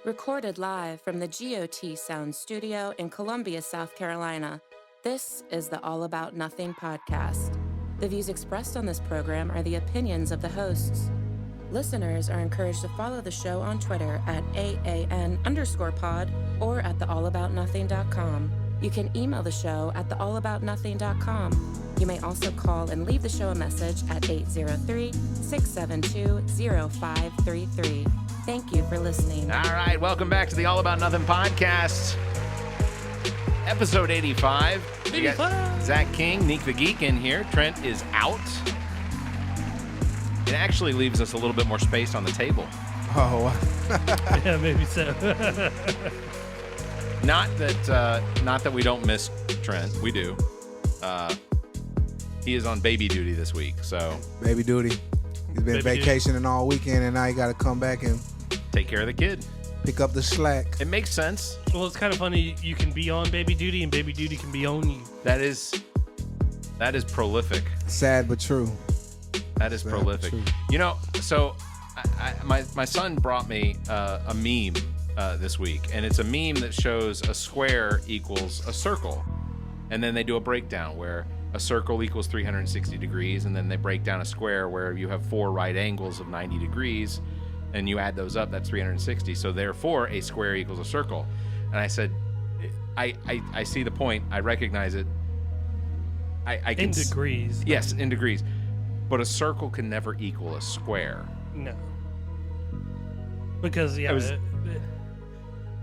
Recorded live from the G.O.T. Sound Studio in Columbia, South Carolina, this is the All About Nothing podcast. The views expressed on this program are the opinions of the hosts. Listeners are encouraged to follow the show on Twitter at AAN_pod or at theallaboutnothing.com. You can email the show at theallaboutnothing.com. You may also call and leave the show a message at 803-672-0533. Thank you for listening. All right, welcome back to the All About Nothing podcast, episode 85. We got Zac King, Nique the Geek in here. Trent is out. It actually leaves us a little bit more space on the table. Oh, yeah, maybe so. Not that we don't miss Trent. We do. He is on baby duty this week, so baby duty. He's been vacationing all weekend, and now you got to come back and take care of the kid. Pick up the slack. It makes sense. Well, it's kind of funny. You can be on baby duty, and baby duty can be on you. That is prolific. Sad but true. That is prolific. You know, so my son brought me a meme this week, and it's a meme that shows a square equals a circle, and then they do a breakdown where a circle equals 360 degrees, and then they break down a square where you have 4 right angles of 90 degrees, and you add those up, that's 360. So therefore, a square equals a circle. And I said, I see the point. I recognize it. I can in degrees. Yes, in degrees. But a circle can never equal a square. No. Because,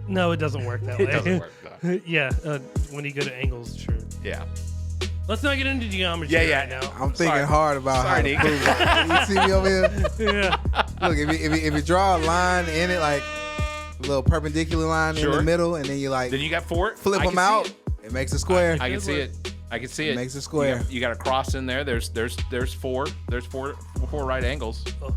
no, it doesn't work that way. It doesn't work, no. Yeah, when you go to angles, sure. Yeah. Let's not get into geometry right now. I'm thinking hard about how to prove it. You see me over here? Yeah. Look, if you draw a line in it, like a little perpendicular line in the middle, and then you then you got 4. flip them out, it makes a square. I can see it. I can see it. It makes a square. You got a cross in there. There's 4 right angles. Oh.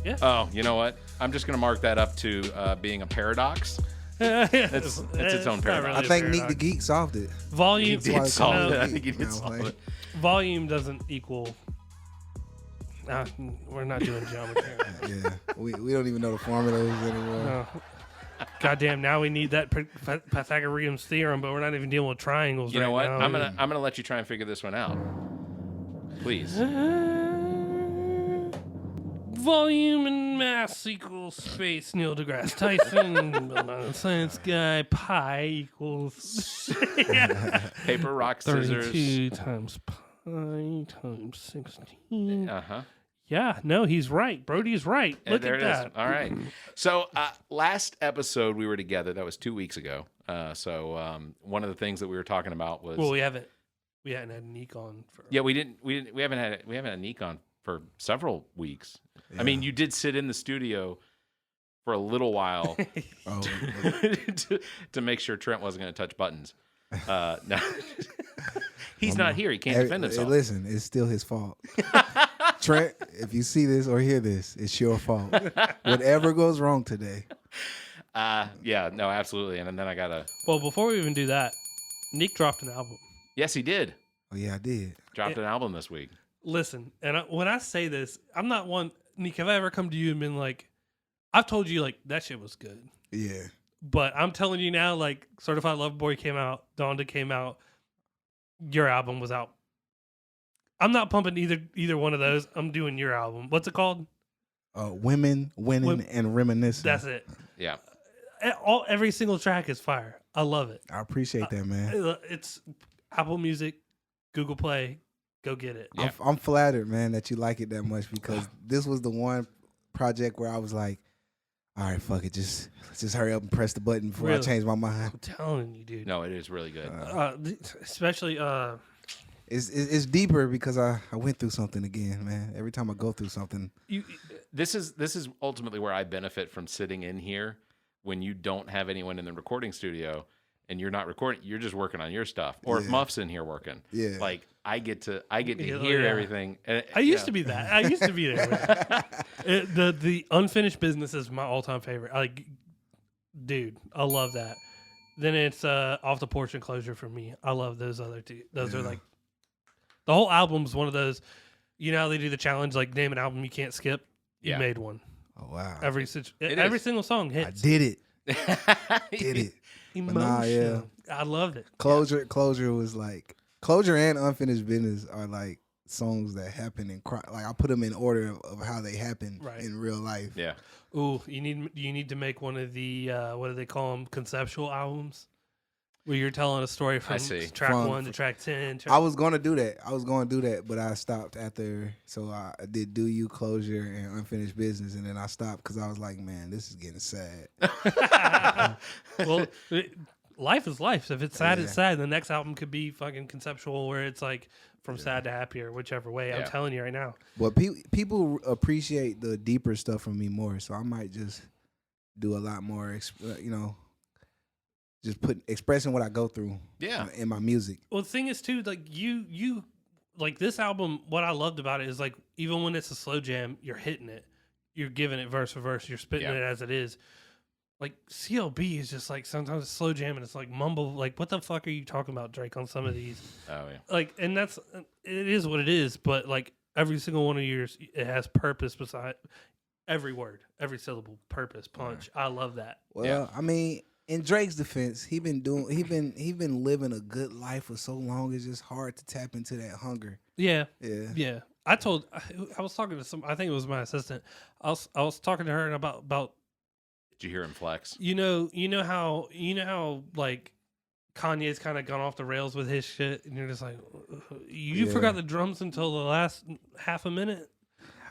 Yeah. Oh, you know what? I'm just gonna mark that up to being a paradox. It's its own paradox. I think Nique the Geek solved it. Volume. He did solve it. I think he did solve it. Volume doesn't equal. We're not doing geometry. Yeah, we don't even know the formulas anymore. No. Goddamn! Now we need that Pythagorean's theorem, but we're not even dealing with triangles. You know what? Now. I'm gonna let you try and figure this one out. Please. Volume and mass equals space. Neil deGrasse Tyson, science guy. Pi equals Paper, rock, scissors. 32 times pi times 16. Uh-huh. Yeah, no, he's right. Brody's right. Look there at it that. is. All right. So last episode we were together. That was 2 weeks ago. So one of the things that we were talking about was we hadn't had Nique on for. Yeah, we haven't had a Nique on for several weeks. Yeah. I mean, you did sit in the studio for a little while to make sure Trent wasn't going to touch buttons. No, he's not here. He can't defend himself. Hey, listen, it's still his fault. Trent, if you see this or hear this, it's your fault. Whatever goes wrong today. Yeah, no, absolutely. And then I got to... Well, before we even do that, Nique dropped an album. Yes, he did. Oh, yeah, I did. Dropped an album this week. Listen, and when I say this, I'm not one... Nique, have I ever come to you and been like, I've told you, like, that shit was good. Yeah. But I'm telling you now, like, Certified Lover Boy came out, Donda came out, your album was out. I'm not pumping either one of those. I'm doing your album. What's it called? Women, Winning, and Reminiscing. That's it. Yeah. Every single track is fire. I love it. I appreciate that, man. It's Apple Music, Google Play. Go get it. Yeah. I'm flattered, man, that you like it that much, because this was the one project where I was like, all right, fuck it. Let's just hurry up and press the button before I change my mind. I'm telling you, dude. No, it is really good. Especially... It's deeper because I went through something again, man. Every time I go through something. This is ultimately where I benefit from sitting in here when you don't have anyone in the recording studio and you're not recording. You're just working on your stuff. Or if Muff's in here working. Yeah. Like I get to hear everything. I used to be that. I used to be there. The unfinished business is my all-time favorite. Dude, I love that. Then it's Off the Porch and Closure for me. I love those other two. Those are like... The whole album's one of those, you know how they do the challenge, like name an album you can't skip? You made one. Oh, wow. Every single song hits. I did it. Did it. Emotion. Nah, yeah. I love it. Closure was like Closure and Unfinished Business are like songs that happen in like I put them in order of how they happen in real life. Yeah. Ooh, you need to make one of the what do they call them, conceptual albums, where you're telling a story from track 1 to track 10. I was gonna do that, but I stopped after. So I did Do You, Closure, and Unfinished Business, and then I stopped because I was like, man, this is getting sad. Well, life is life. So if it's sad, it's sad. The next album could be fucking conceptual, where it's like from sad to happy or whichever way. I'm telling you right now. But people appreciate the deeper stuff from me more, so I might just do a lot more, just expressing what I go through in my music. Well, the thing is, too, like you like this album, what I loved about it is like even when it's a slow jam, you're hitting it. You're giving it verse for verse. You're spitting it as it is. Like CLB is just like sometimes it's slow jam and it's like mumble. Like what the fuck are you talking about, Drake, on some of these? Oh yeah. Like, and it is what it is. But like every single one of yours, it has purpose beside every word, every syllable, purpose, punch. I love that. Well, I mean, in Drake's defense, he been living a good life for so long. It's just hard to tap into that hunger. Yeah. Yeah. I was talking to I think it was my assistant. I was talking to her about. Did you hear him flex? You know how like Kanye's kind of gone off the rails with his shit, and you're just like, you forgot the drums until the last half a minute.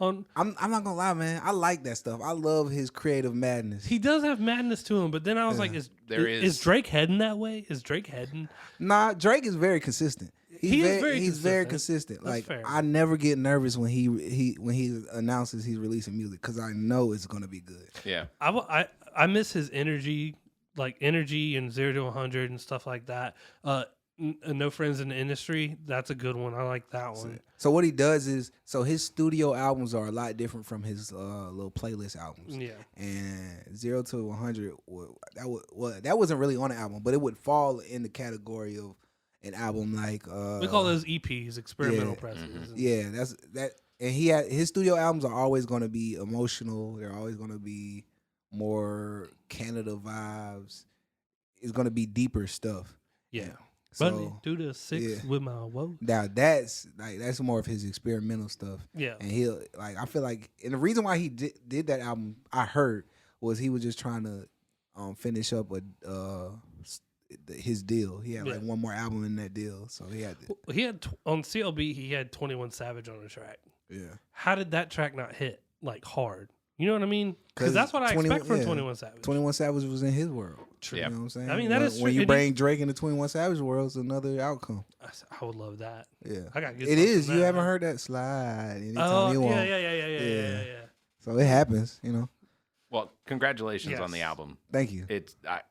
I'm not gonna lie, man. I like that stuff. I love his creative madness. He does have madness to him, but then I was like, is Drake heading that way? Is Drake heading? Nah, Drake is very consistent. He's very consistent. That's like fair. I never get nervous when he announces he's releasing music because I know it's gonna be good. Yeah, I miss his energy, like energy and 0 to 100 and stuff like that. No Friends in the Industry, that's a good one. I like that one. So what he does is, his studio albums are a lot different from his little playlist albums. Yeah. And 0 to 100, that wasn't really on the album, but it would fall in the category of an album like we call those EPs, experimental presses. Yeah, that's that. And his studio albums are always going to be emotional. They're always going to be more Canada vibes. It's going to be deeper stuff. Yeah. So, do the 6 with my woe. Now that's more of his experimental stuff. Yeah. And I feel like, and the reason why he did that album, I heard, was he was just trying to finish up his deal. He had like one more album in that deal, so he had on CLB. He had 21 Savage on the track. Yeah. How did that track not hit like hard? You know what I mean? Because that's what I expect from 21 Savage. 21 Savage was in his world. True. You know what I'm saying? I mean, that is true. When you bring Drake into 21 Savage world, it's another outcome. I would love that. Yeah. I got it is. You haven't heard that slide anytime you want. Yeah. So it happens, you know. Well, congratulations on the album. Thank you.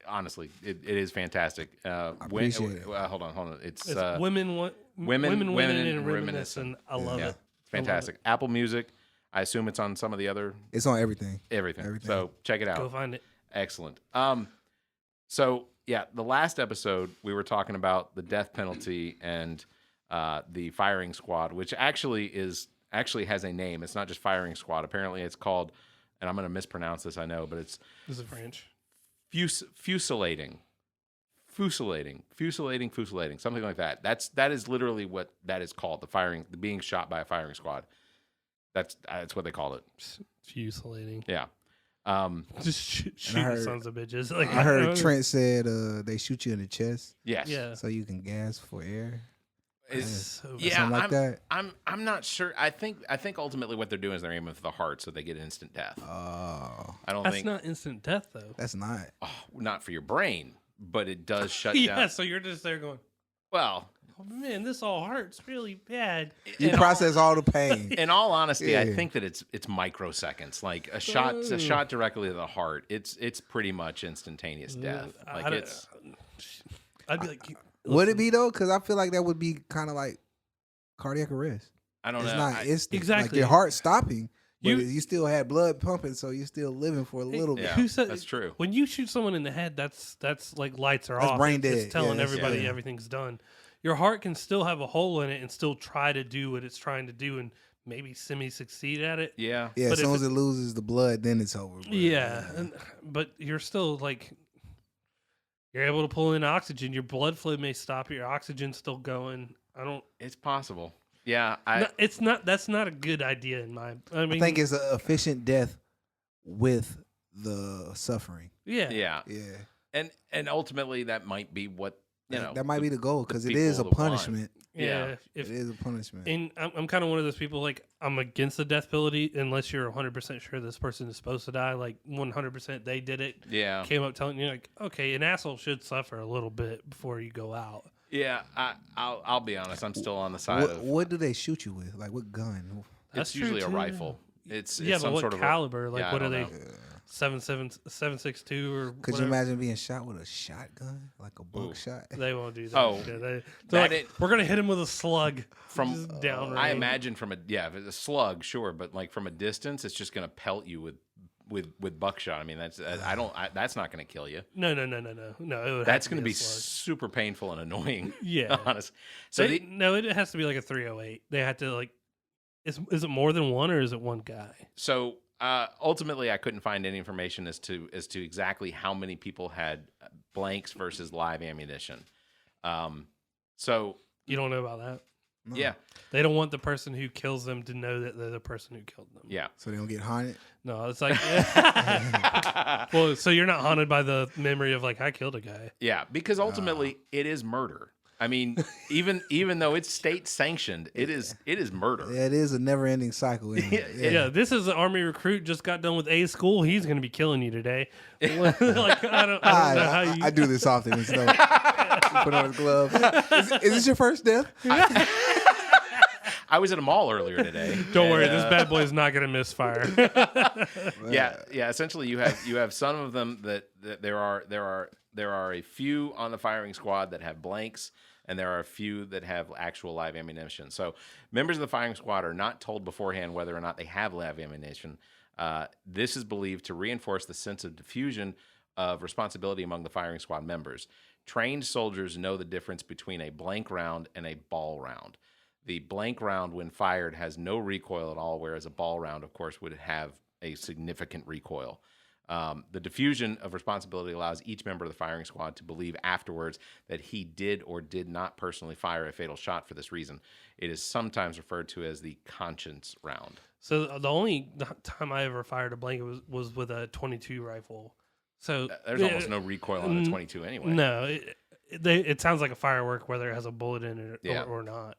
Honestly, it is fantastic. I appreciate it. Hold on. It's women and reminiscing. I love it. Fantastic. Apple Music. I assume it's on some of the other. It's on everything. Everything. So check it out. Go find it. Excellent. So yeah, the last episode we were talking about the death penalty and the firing squad, which actually has a name. It's not just firing squad. Apparently, it's called, and I'm going to mispronounce this, I know, but it's. Is it French? Fusilating, something like that. That is literally what that is called. The being shot by a firing squad. That's what they call it. Fusilating. Yeah. Just shooting sons of bitches. Like, I heard Trent said they shoot you in the chest. Yes. Yeah. So you can gasp for air. Something like that. I'm not sure. I think ultimately what they're doing is they're aiming for the heart, so they get instant death. Oh. That's not instant death though. That's not. Oh, not for your brain, but it does shut down. Yeah. So you're just there going, well. Oh, man, this all hurts really bad. You process all the pain. In all honesty, I think that it's microseconds. Like a shot directly to the heart. It's pretty much instantaneous death. Like I'd be like, would it be though? Because I feel like that would be kind of like cardiac arrest. I don't know. It's not instant. Exactly. Like your heart stopping. You still had blood pumping, so you're still living for a little bit. Who said that's true? When you shoot someone in the head, that's like lights are off. Brain dead. It's telling everybody everything's done. Your heart can still have a hole in it and still try to do what it's trying to do and maybe semi-succeed at it. Yeah. Yeah, But as soon if as it loses the blood, then it's over. Bro. Yeah, but you're still like you're able to pull in oxygen. Your blood flow may stop. Your oxygen's still going. It's possible. Yeah. It's not. That's not a good idea in my. I mean, I think it's an efficient death with the suffering. Yeah. Yeah. Yeah. And ultimately that might be what, you know. That might be the goal because it people is a that want. punishment. Yeah. It is a punishment. And I'm kind of one of those people, like, I'm against the death penalty unless you're 100% sure this person is supposed to die. Like, 100% they did it. Yeah. Came up telling you, like, okay, an asshole should suffer a little bit before you go out. Yeah. I'll be honest. I'm still on the side of. What do they shoot you with? Like, what gun? It's That's usually true, a too. rifle. It's Yeah, some but what sort of caliber? Like, yeah, what I are they? don't know. 7.62 or Could whatever? you imagine being shot with a shotgun? Like a buckshot? They won't do that. Oh, Yeah, they're that like, we're gonna hit him with a slug From just down. I imagine from if it's a slug, sure, but like from a distance, it's just going to pelt you with buckshot. I mean, that's that's not going to kill you. No. It would That's going to be a slug. super painful and annoying. Yeah. honest. So it has to be like a 308. They had to like. Is it more than one or is it one guy? So ultimately, I couldn't find any information as to exactly how many people had blanks versus live ammunition. So You don't know about that. No. yeah, They don't want the person who kills them to know that they're the person who killed them. yeah. So they don't get haunted? No, it's like, well, so you're not haunted by the memory of like I killed a guy. Yeah, because ultimately it is murder. I mean, even though it's state sanctioned, it is murder. Yeah, it is a never-ending cycle. Isn't it? Yeah, this is an Army recruit just got done with A school. He's going to be killing you today. Like I don't know how you. I do this often. And so put on his gloves. Is this your first death? I was at a mall earlier today. Don't worry, this bad boy is not going to misfire. Yeah. Essentially, you have some of them that there are a few on the firing squad that have blanks, and there are a few that have actual live ammunition. So members of the firing squad are not told beforehand whether or not they have live ammunition. This is believed to reinforce the sense of diffusion of responsibility among the firing squad members. Trained soldiers know the difference between a blank round and a ball round. The blank round, when fired, has no recoil at all, whereas a ball round, of course, would have a significant recoil. The diffusion of responsibility allows each member of the firing squad to believe afterwards that he did or did not personally fire a fatal shot for this reason. It is sometimes referred to as the conscience round. So the only time I ever fired a blanket was with a .22 rifle. So There's almost no recoil on a 22 anyway. No, it sounds like a firework whether it has a bullet in it or not.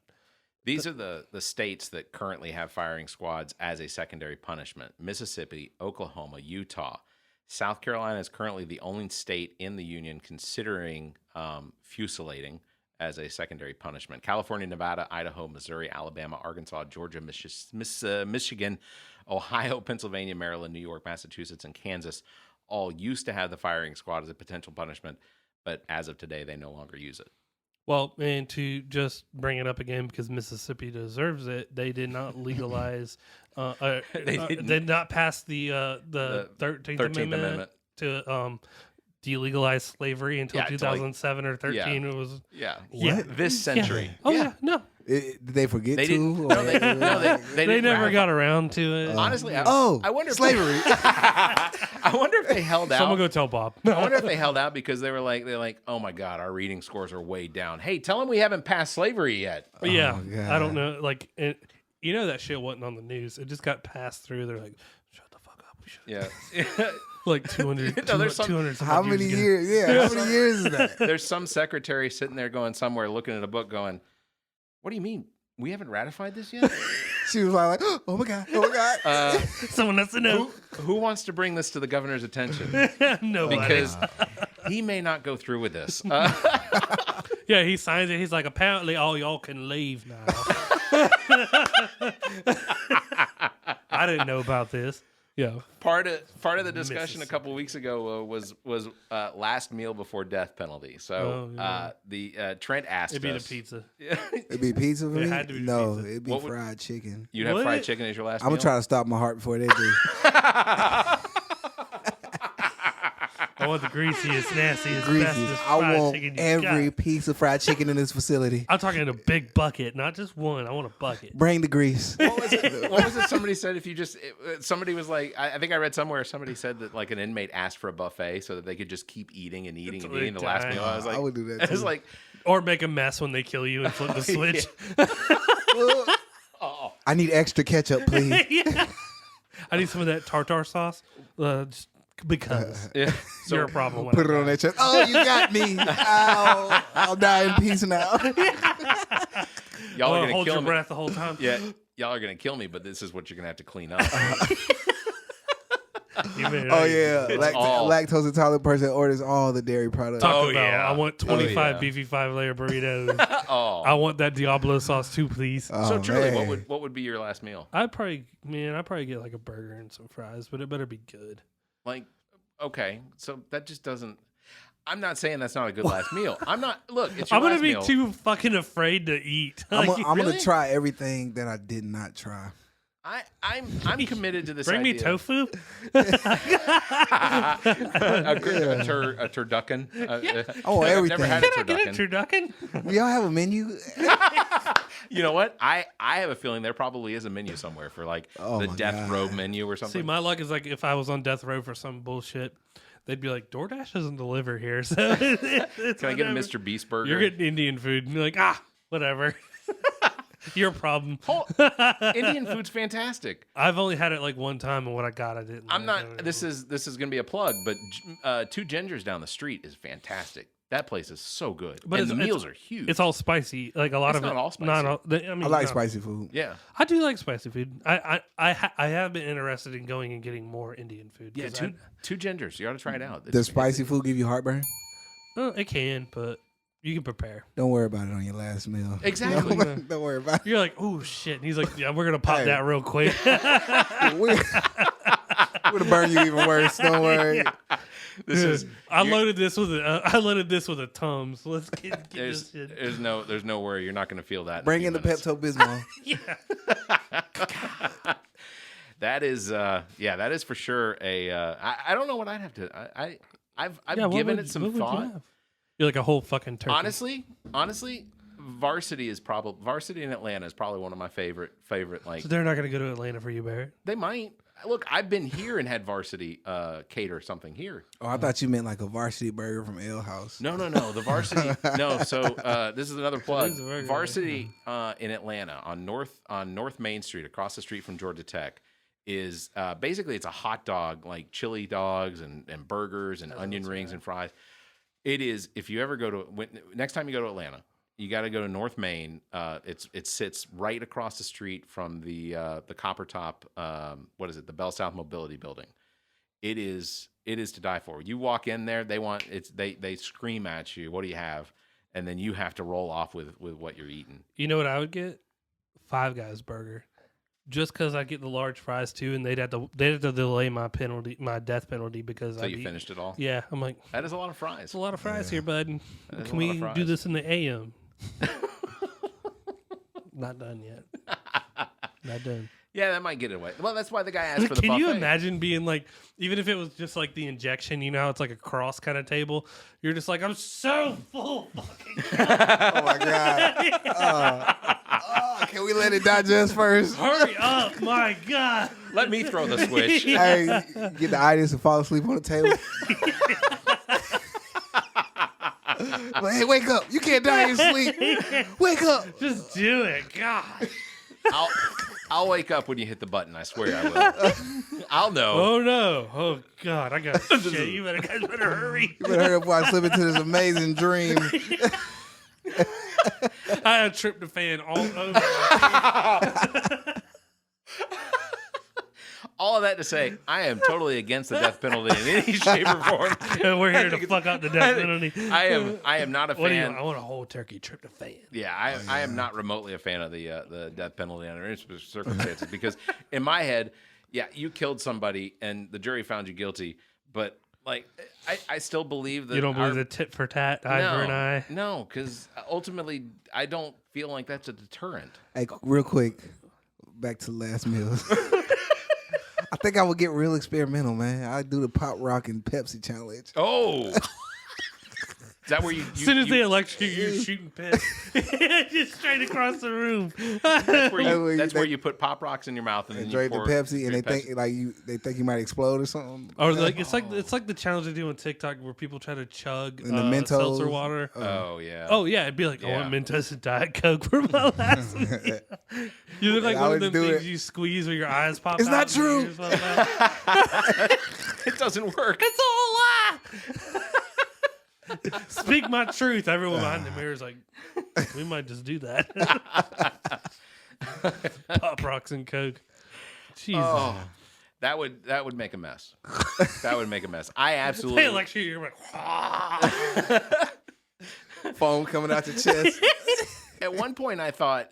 These are the states that currently have firing squads as a secondary punishment: Mississippi, Oklahoma, Utah. South Carolina is currently the only state in the union considering fusilating as a secondary punishment. California, Nevada, Idaho, Missouri, Alabama, Arkansas, Georgia, Michigan, Ohio, Pennsylvania, Maryland, New York, Massachusetts, and Kansas all used to have the firing squad as a potential punishment, but as of today, they no longer use it. Well, and to just bring it up again because Mississippi deserves it, they did not legalize. They did not pass the 13th Amendment to delegalize slavery until 2007 or 13. It was this century. Oh yeah, no. Did they forget They to? didn't. They never got around to it. Honestly, I wonder if slavery. I wonder if they held out. Someone go tell Bob. I wonder if they held out because they're like, oh my God, our reading scores are way down. Hey, tell them we haven't passed slavery yet. But yeah, God. I don't know. Like, that shit wasn't on the news. It just got passed through. They're like, shut the fuck up. We should. Yeah. Like 200. No, there's some- 200 How many ago. years? Yeah, how many years is that? There's some secretary sitting there going somewhere looking at a book going, what do you mean? We haven't ratified this yet? She was like, oh my God. Someone has to know. Who wants to bring this to the governor's attention? Nobody. Because he may not go through with this. Yeah, he signs it. He's like, apparently all y'all can leave now. I didn't know about this. Yeah. Part of the discussion a couple weeks ago was last meal before death penalty. So the Trent asked It'd be the us. pizza. It'd be pizza for me? It had to be no, pizza. it'd be fried chicken. You'd have Would fried it? chicken as your last I'm meal? going to try to stop my heart before they do. I want the greasiest, nastiest, Greasy. bestest I fried want chicken you every got. piece of fried chicken in this facility. I'm talking a big bucket, not just one. I want a bucket. Bring the grease. What was it? Somebody said if you just somebody was like, I think I read somewhere somebody said that like an inmate asked for a buffet so that they could just keep eating and eating and eating the last meal. I was like, I would do that I was too. like, Or make a mess when they kill you and flip the switch. I need extra ketchup, please. Yeah. I need some of that tartar sauce. Just because yeah. you're a problem. Put it on that chest. Oh, you got me. Ow. I'll die in peace now. Y'all are gonna hold kill your me. breath the whole time. Yeah, y'all are gonna kill me, but this is what you're gonna have to clean up. Oh yeah, lactose intolerant person orders all the dairy products. Talk about. yeah. I want 25 yeah. beefy 5-layer burritos. Oh, I want that Diablo sauce too, please. so truly, man. what would be your last meal? I'd probably get like a burger and some fries, but it better be good. Like, okay, so that just doesn't. I'm not saying that's not a good last meal. I'm not. Look, it's your I'm gonna last be meal. too fucking afraid to eat. I'm Like, gonna really? try everything that I did not try. I'm committed to this. bring me idea. tofu. a turducken. Oh, I've everything. never had a Can I get a turducken. turducken? Y'all have a menu? You know what? I have a feeling there probably is a menu somewhere for like Oh the my death God. row menu or something. See, my luck is like if I was on death row for some bullshit, they'd be like, DoorDash doesn't deliver here. So it's Can I get a whatever. Mr. Beast burger? You're getting Indian food. And you're like, whatever. Your problem. Indian food's fantastic. I've only had it like one time, and what I got, I didn't. I'm like. not. This is going to be a plug, but Two Gingers down the street is fantastic. That place is so good, But and the it's- meals are huge. It's all spicy. Like a lot It's of not it. all spicy. Not all. I mean, I like no. spicy food. yeah, I do like spicy food. I have been interested in going and getting more Indian food. yeah. 'cause Two Gingers. You ought to try it out. Does spicy food give you heartburn? It can, but you can prepare. Don't worry about it on your last meal. Exactly. Don't worry about it. You're like, oh shit. And he's like, yeah, we're gonna pop Hey. that real quick. We're gonna burn you even worse. Don't worry. This is. I loaded this with a Tums. Let's get this shit. There's no worry. You're not going to feel that. Bring in the Pepto Bismol. That is, that is for sure a. I don't know what I'd have to. I've given it some thought. You're like a whole fucking turkey. Honestly, Varsity in Atlanta is probably one of my favorite. Like So they're not gonna go to Atlanta for you, Barrett. they might look. I've been here and had Varsity cater something here. Oh, I thought you meant like a varsity burger from Ale House. No. The Varsity. No. So this is another plug. is a burger. Varsity in Atlanta on North Main Street, across the street from Georgia Tech, is basically it's a hot dog, like chili dogs and burgers and onion rings and fries. It is. If you ever go to next time you go to Atlanta, you got to go to North Main. It sits right across the street from the Copper Top. What is it? The Bell South Mobility Building. It is to die for. You walk in there, they scream at you. What do you have? And then you have to roll off with what you're eating. You know what I would get? Five Guys burger. Just because I get the large fries too, and they'd have to delay my death penalty because So you finished it all. Yeah, I'm like, That is a lot of fries. it's a lot of fries here, bud. That is Can a lot we of fries. do this in the AM? Not done yet. Not done. Yeah, that might get it away. Well, that's why the guy asked for the Can buffet. you imagine being like, even if it was just like the injection, you know how it's like a cross kind of table? You're just like, I'm so full. Fucking Oh my god. Can we let it digest first? hurry up, my God. Let me throw the switch. Hey, get the itis and fall asleep on the table. But hey, wake up! You can't die in your sleep. Wake up! Just do it. God. I'll wake up when you hit the button. I swear I will. I'll know. Oh, no. Oh, God. I got shit. You guys better hurry. You better hurry up before I slip into this amazing dream. I had tryptophan all over. All of that to say, I am totally against the death penalty in any shape or form. And we're here to fuck up the death penalty. I am not a What do you fan. want? I want a whole turkey tryptophan. Yeah, I am not remotely a fan of the death penalty under any circumstances because in my head, yeah, you killed somebody and the jury found you guilty, but like I still believe that You don't believe the tit for tat, eye for an eye? No, because ultimately I don't feel like that's a deterrent. Hey, real quick, back to last meals. I think I would get real experimental, man. I'd do the pop rock and Pepsi challenge. Oh. Is that where you as soon as they electrocute you, you're shooting piss. Just straight across the room. That's where you put Pop Rocks in your mouth and then drink you the pour Pepsi, and they think they think you might explode or something. Or like it's like the challenge they do on TikTok where people try to chug the Mentos seltzer water. Oh yeah. Oh yeah, it'd be like, I want Mentos and Diet Coke for my last meal. You look like one of them things you squeeze where your eyes pop out. It's not true. It doesn't work. It's all a lie. Speak my truth. Everyone behind the mirror is like, we might just do that. Pop Rocks and Coke. Jesus. Oh, that would make a mess. That would make a mess. I absolutely. They lecture you. You're like, Foam coming out your chest. At one point, I thought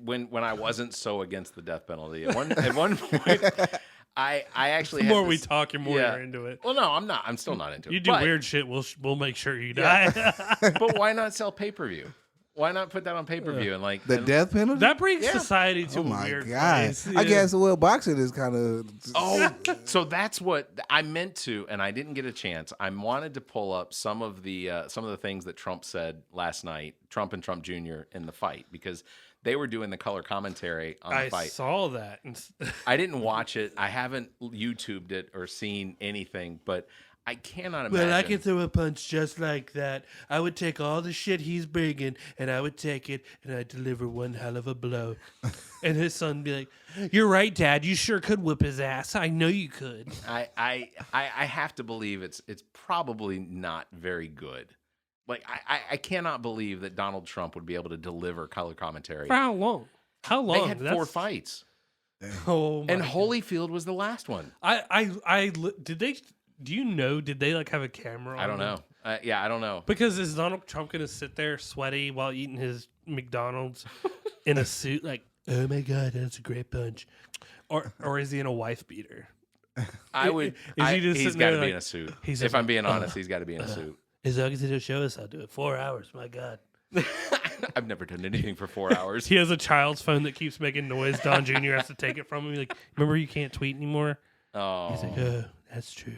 when I wasn't so against the death penalty. At one point, I actually the had more this, we talk, the more you're into it. Well, no, I'm not. I'm still not into it. You do weird shit, we'll make sure you die. But why not sell pay-per-view? Why not put that on pay-per-view and like the death penalty? That brings society to a weird place. I guess boxing is kind of. Oh, so that's what I meant to, and I didn't get a chance. I wanted to pull up some of the things that Trump said last night, Trump and Trump Jr. in the fight, because they were doing the color commentary on the fight. I saw that. I didn't watch it. I haven't YouTubed it or seen anything, but I cannot imagine. Well, I can throw a punch just like that. I would take all the shit he's bringing, and I would take it, and I'd deliver one hell of a blow. And his son would be like, "You're right, Dad. You sure could whip his ass. I know you could." I have to believe it's probably not very good. Like, I cannot believe that Donald Trump would be able to deliver color commentary. For how long? How long? They had 4 fights. Oh, my and God. Holyfield was the last one. Did they? Do you know? Did they like have a camera on? I don't know. Yeah, I don't know. Because is Donald Trump gonna sit there sweaty while eating his McDonald's in a suit? Like, oh my God, that's a great punch. Or is he in a wife beater? He's got to be in a suit. If I'm being honest, he's got to be in a suit. As long as it'll show us, I'll do it. 4 hours. My God. I've never done anything for 4 hours. He has a child's phone that keeps making noise. Don Jr. has to take it from him. Like, remember you can't tweet anymore? Oh. He's like, oh, that's true.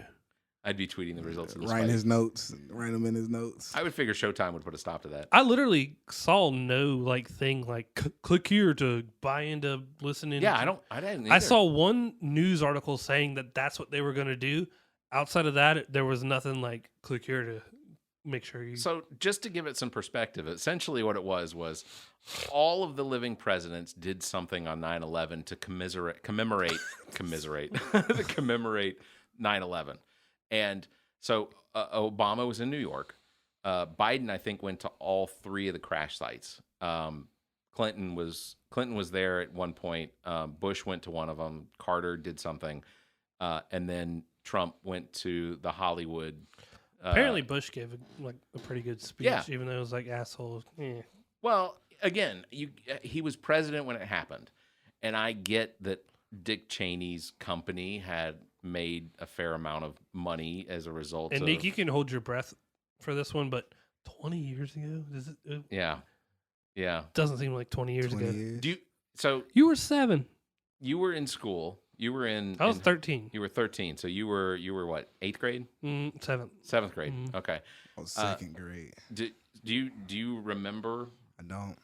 I'd be tweeting the results of this writing fight. his notes, writing them in his notes. I would figure Showtime would put a stop to that. I literally saw no thing like click here to buy into listening. Yeah, I didn't either. I saw one news article saying that that's what they were going to do. Outside of that, there was nothing like click here to make sure you. So just to give it some perspective, essentially what it was all of the living presidents did something on 9/11 to commemorate 9/11. And so Obama was in New York. Biden, I think, went to all 3 of the crash sites. Clinton was there at one point. Bush went to one of them. Carter did something, and then Trump went to the Hollywood. Apparently, Bush gave a pretty good speech, even though it was like asshole. Yeah. Well, again, he was president when it happened, and I get that Dick Cheney's company had made a fair amount of money as a result. And Nick, you can hold your breath for this one, but 20 years ago, does it? Yeah. Doesn't seem like 20 years ago. So you were 7. You were in school. You were in. I was 13. You were 13. So you were what? 8th grade? 7th. 7th grade. Mm-hmm. Okay. I was 2nd grade. Do you remember? I don't.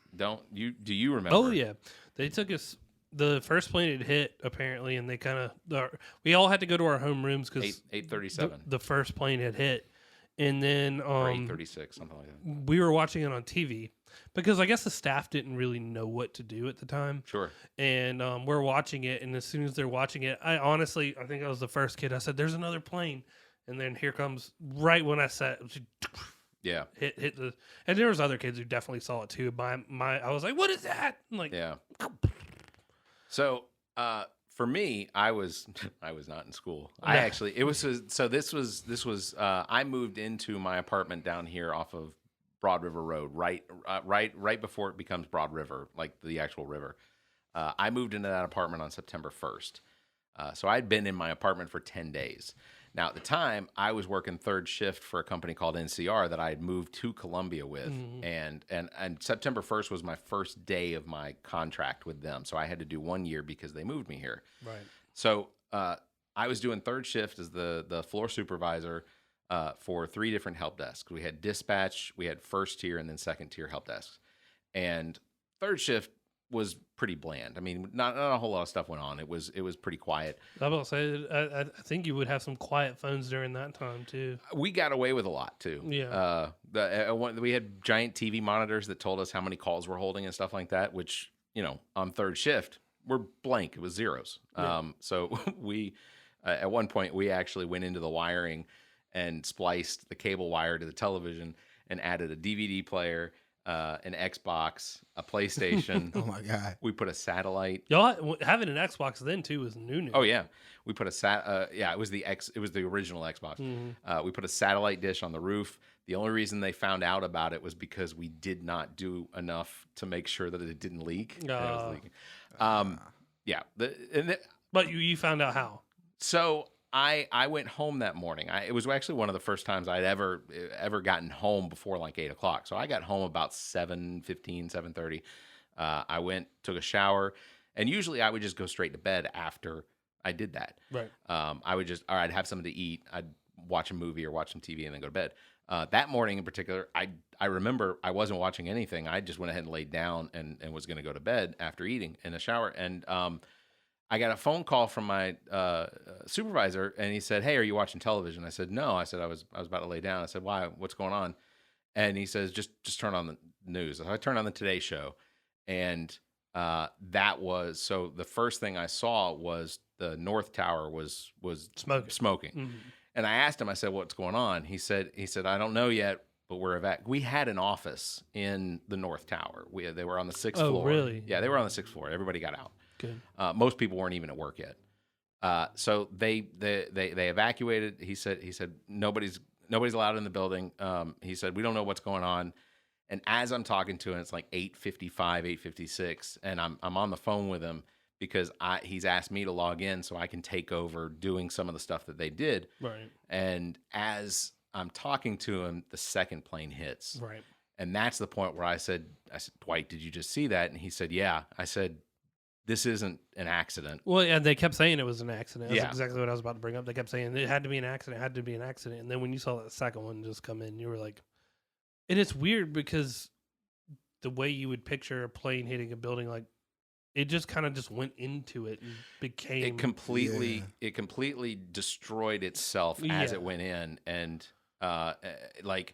Do you remember? Oh yeah, they took us. The first plane had hit apparently, and they kind of we all had to go to our home rooms because 8:37. The first plane had hit, and then or 8:36, something like that. We were watching it on TV because I guess the staff didn't really know what to do at the time. Sure. And we're watching it, and as soon as they're watching it, I think I was the first kid. I said, "There's another plane," and then here comes right when I said. Yeah. Hit the, and there was other kids who definitely saw it too. I was like, "What is that?" I'm like, yeah. So, for me, I was not in school. I moved into my apartment down here off of Broad River Road, right before it becomes Broad River, like the actual river. I moved into that apartment on September 1st. So I'd been in my apartment for 10 days. Now, at the time, I was working 3rd shift for a company called NCR that I had moved to Columbia with, and September 1st was my first day of my contract with them. So I had to do 1 year because they moved me here. Right. So I was doing third shift as the floor supervisor for 3 different help desks. We had dispatch, we had first tier, and then second tier help desks. And third shift was pretty bland. I mean, not a whole lot of stuff went on. It was pretty quiet. I was about to say, I think you would have some quiet phones during that time too. We got away with a lot too. Yeah. We had giant TV monitors that told us how many calls we're holding and stuff like that, which, on third shift, we're blank. It was zeros. Yeah. So we, at one point, we actually went into the wiring and spliced the cable wire to the television and added a DVD player, an Xbox, a PlayStation. Oh my God. We put a satellite. Y'all having an Xbox then too was new. Oh yeah, we put a it was the original Xbox. Mm-hmm. We put a satellite dish on the roof. The only reason they found out about it was because we did not do enough to make sure that it didn't leak. And it was leaking. Yeah. But you found out how? So I went home that morning. It was actually one of the first times I'd ever gotten home before like 8 o'clock. So I got home about 7:15, 7:30. I went, took a shower, and usually I would just go straight to bed after I did that. Right. I would I'd have something to eat. I'd watch a movie or watch some TV and then go to bed. That morning in particular, I remember I wasn't watching anything. I just went ahead and laid down and was going to go to bed after eating in the shower. And I got a phone call from my supervisor, and he said, "Hey, are you watching television?" I said, "No." I said, I was about to lay down. I said, "Why? What's going on?" And he says, "Just turn on the news." So I turned on the Today Show, and that was so. The first thing I saw was the North Tower was smoking. Mm-hmm. And I asked him. I said, "What's going on?" He said, "I don't know yet, but we had an office in the North Tower. They were on the 6th floor. Oh, really? Yeah, they were on the 6th floor. Everybody got out. Good. Most people weren't even at work yet. So they evacuated. He said nobody's allowed in the building. He said, we don't know what's going on. And as I'm talking to him, it's like 8:55, 8:56, and I'm on the phone with him because he's asked me to log in so I can take over doing some of the stuff that they did. Right. And as I'm talking to him, the second plane hits. Right. And that's the point where I said, Dwight, did you just see that? And he said, yeah. I said, this isn't an accident. Well, and they kept saying it was an accident. That's Yeah. exactly what I was about to bring up. They kept saying it had to be an accident, And then when you saw that second one just come in, you were like, and it's weird because the way you would picture a plane hitting a building, like it just kind of just went into it and became It completely destroyed itself as it went in. And like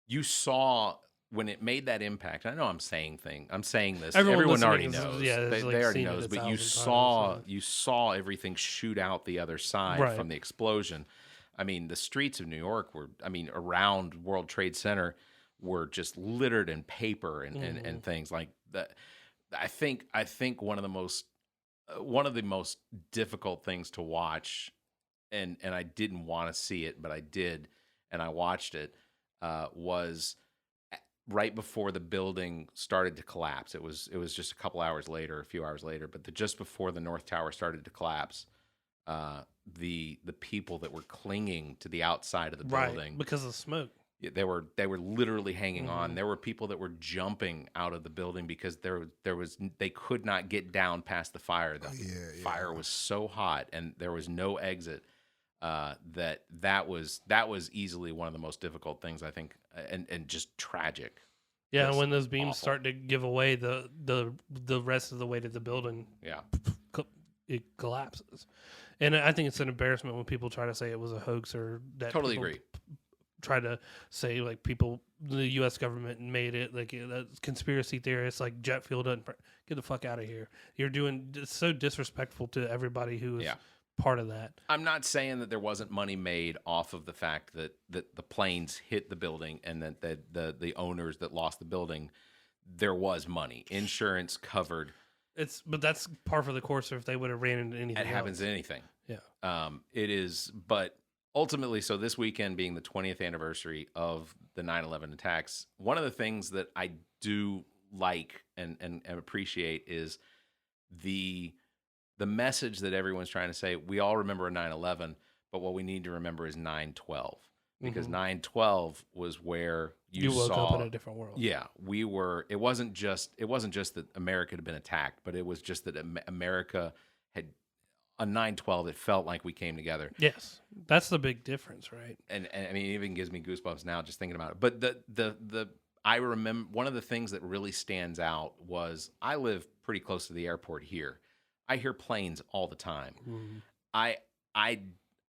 you saw when it made that impact. I know I'm saying this. Everyone already knows. They already knows. But you saw everything shoot out the other side from the explosion. I mean, the streets of New York around World Trade Center were just littered in paper and things like that. I think one of the most difficult things to watch, and I didn't want to see it, but I did, and I watched it, was right before the building started to collapse. It was just a few hours later, but just before the North Tower started to collapse, the people that were clinging to the outside of the building because of smoke. They were literally hanging on. There were people that were jumping out of the building because they could not get down past the fire. The fire was so hot and there was no exit. That was easily one of the most difficult things, I think, and just tragic. Yeah, Just when those beams awful. start to give away the rest of the weight of the building, it collapses. And I think it's an embarrassment when people try to say it was a hoax or that. Totally people agree. Try to say like the U.S. government made it like conspiracy theorists like jet fuel doesn't get the fuck out of here. You're doing it's so disrespectful to everybody who is part of that. I'm not saying that there wasn't money made off of the fact that the planes hit the building and that the owners that lost the building, there was money. Insurance covered. But that's par for the course if they would have ran into anything. It happens in anything. Yeah. It is, but ultimately, so this weekend being the 20th anniversary of the 9/11 attacks, one of the things that I do like and appreciate is the message that everyone's trying to say. We all remember 9/11, but what we need to remember is 9/12, because 9/12 was where you woke saw up in a different world. Yeah, we were. It wasn't just that America had been attacked, but it was just that America had on 9/12, it felt like we came together. Yes, that's the big difference, right? And I mean, it even gives me goosebumps now just thinking about it. But I remember one of the things that really stands out was I live pretty close to the airport here. I hear planes all the time. I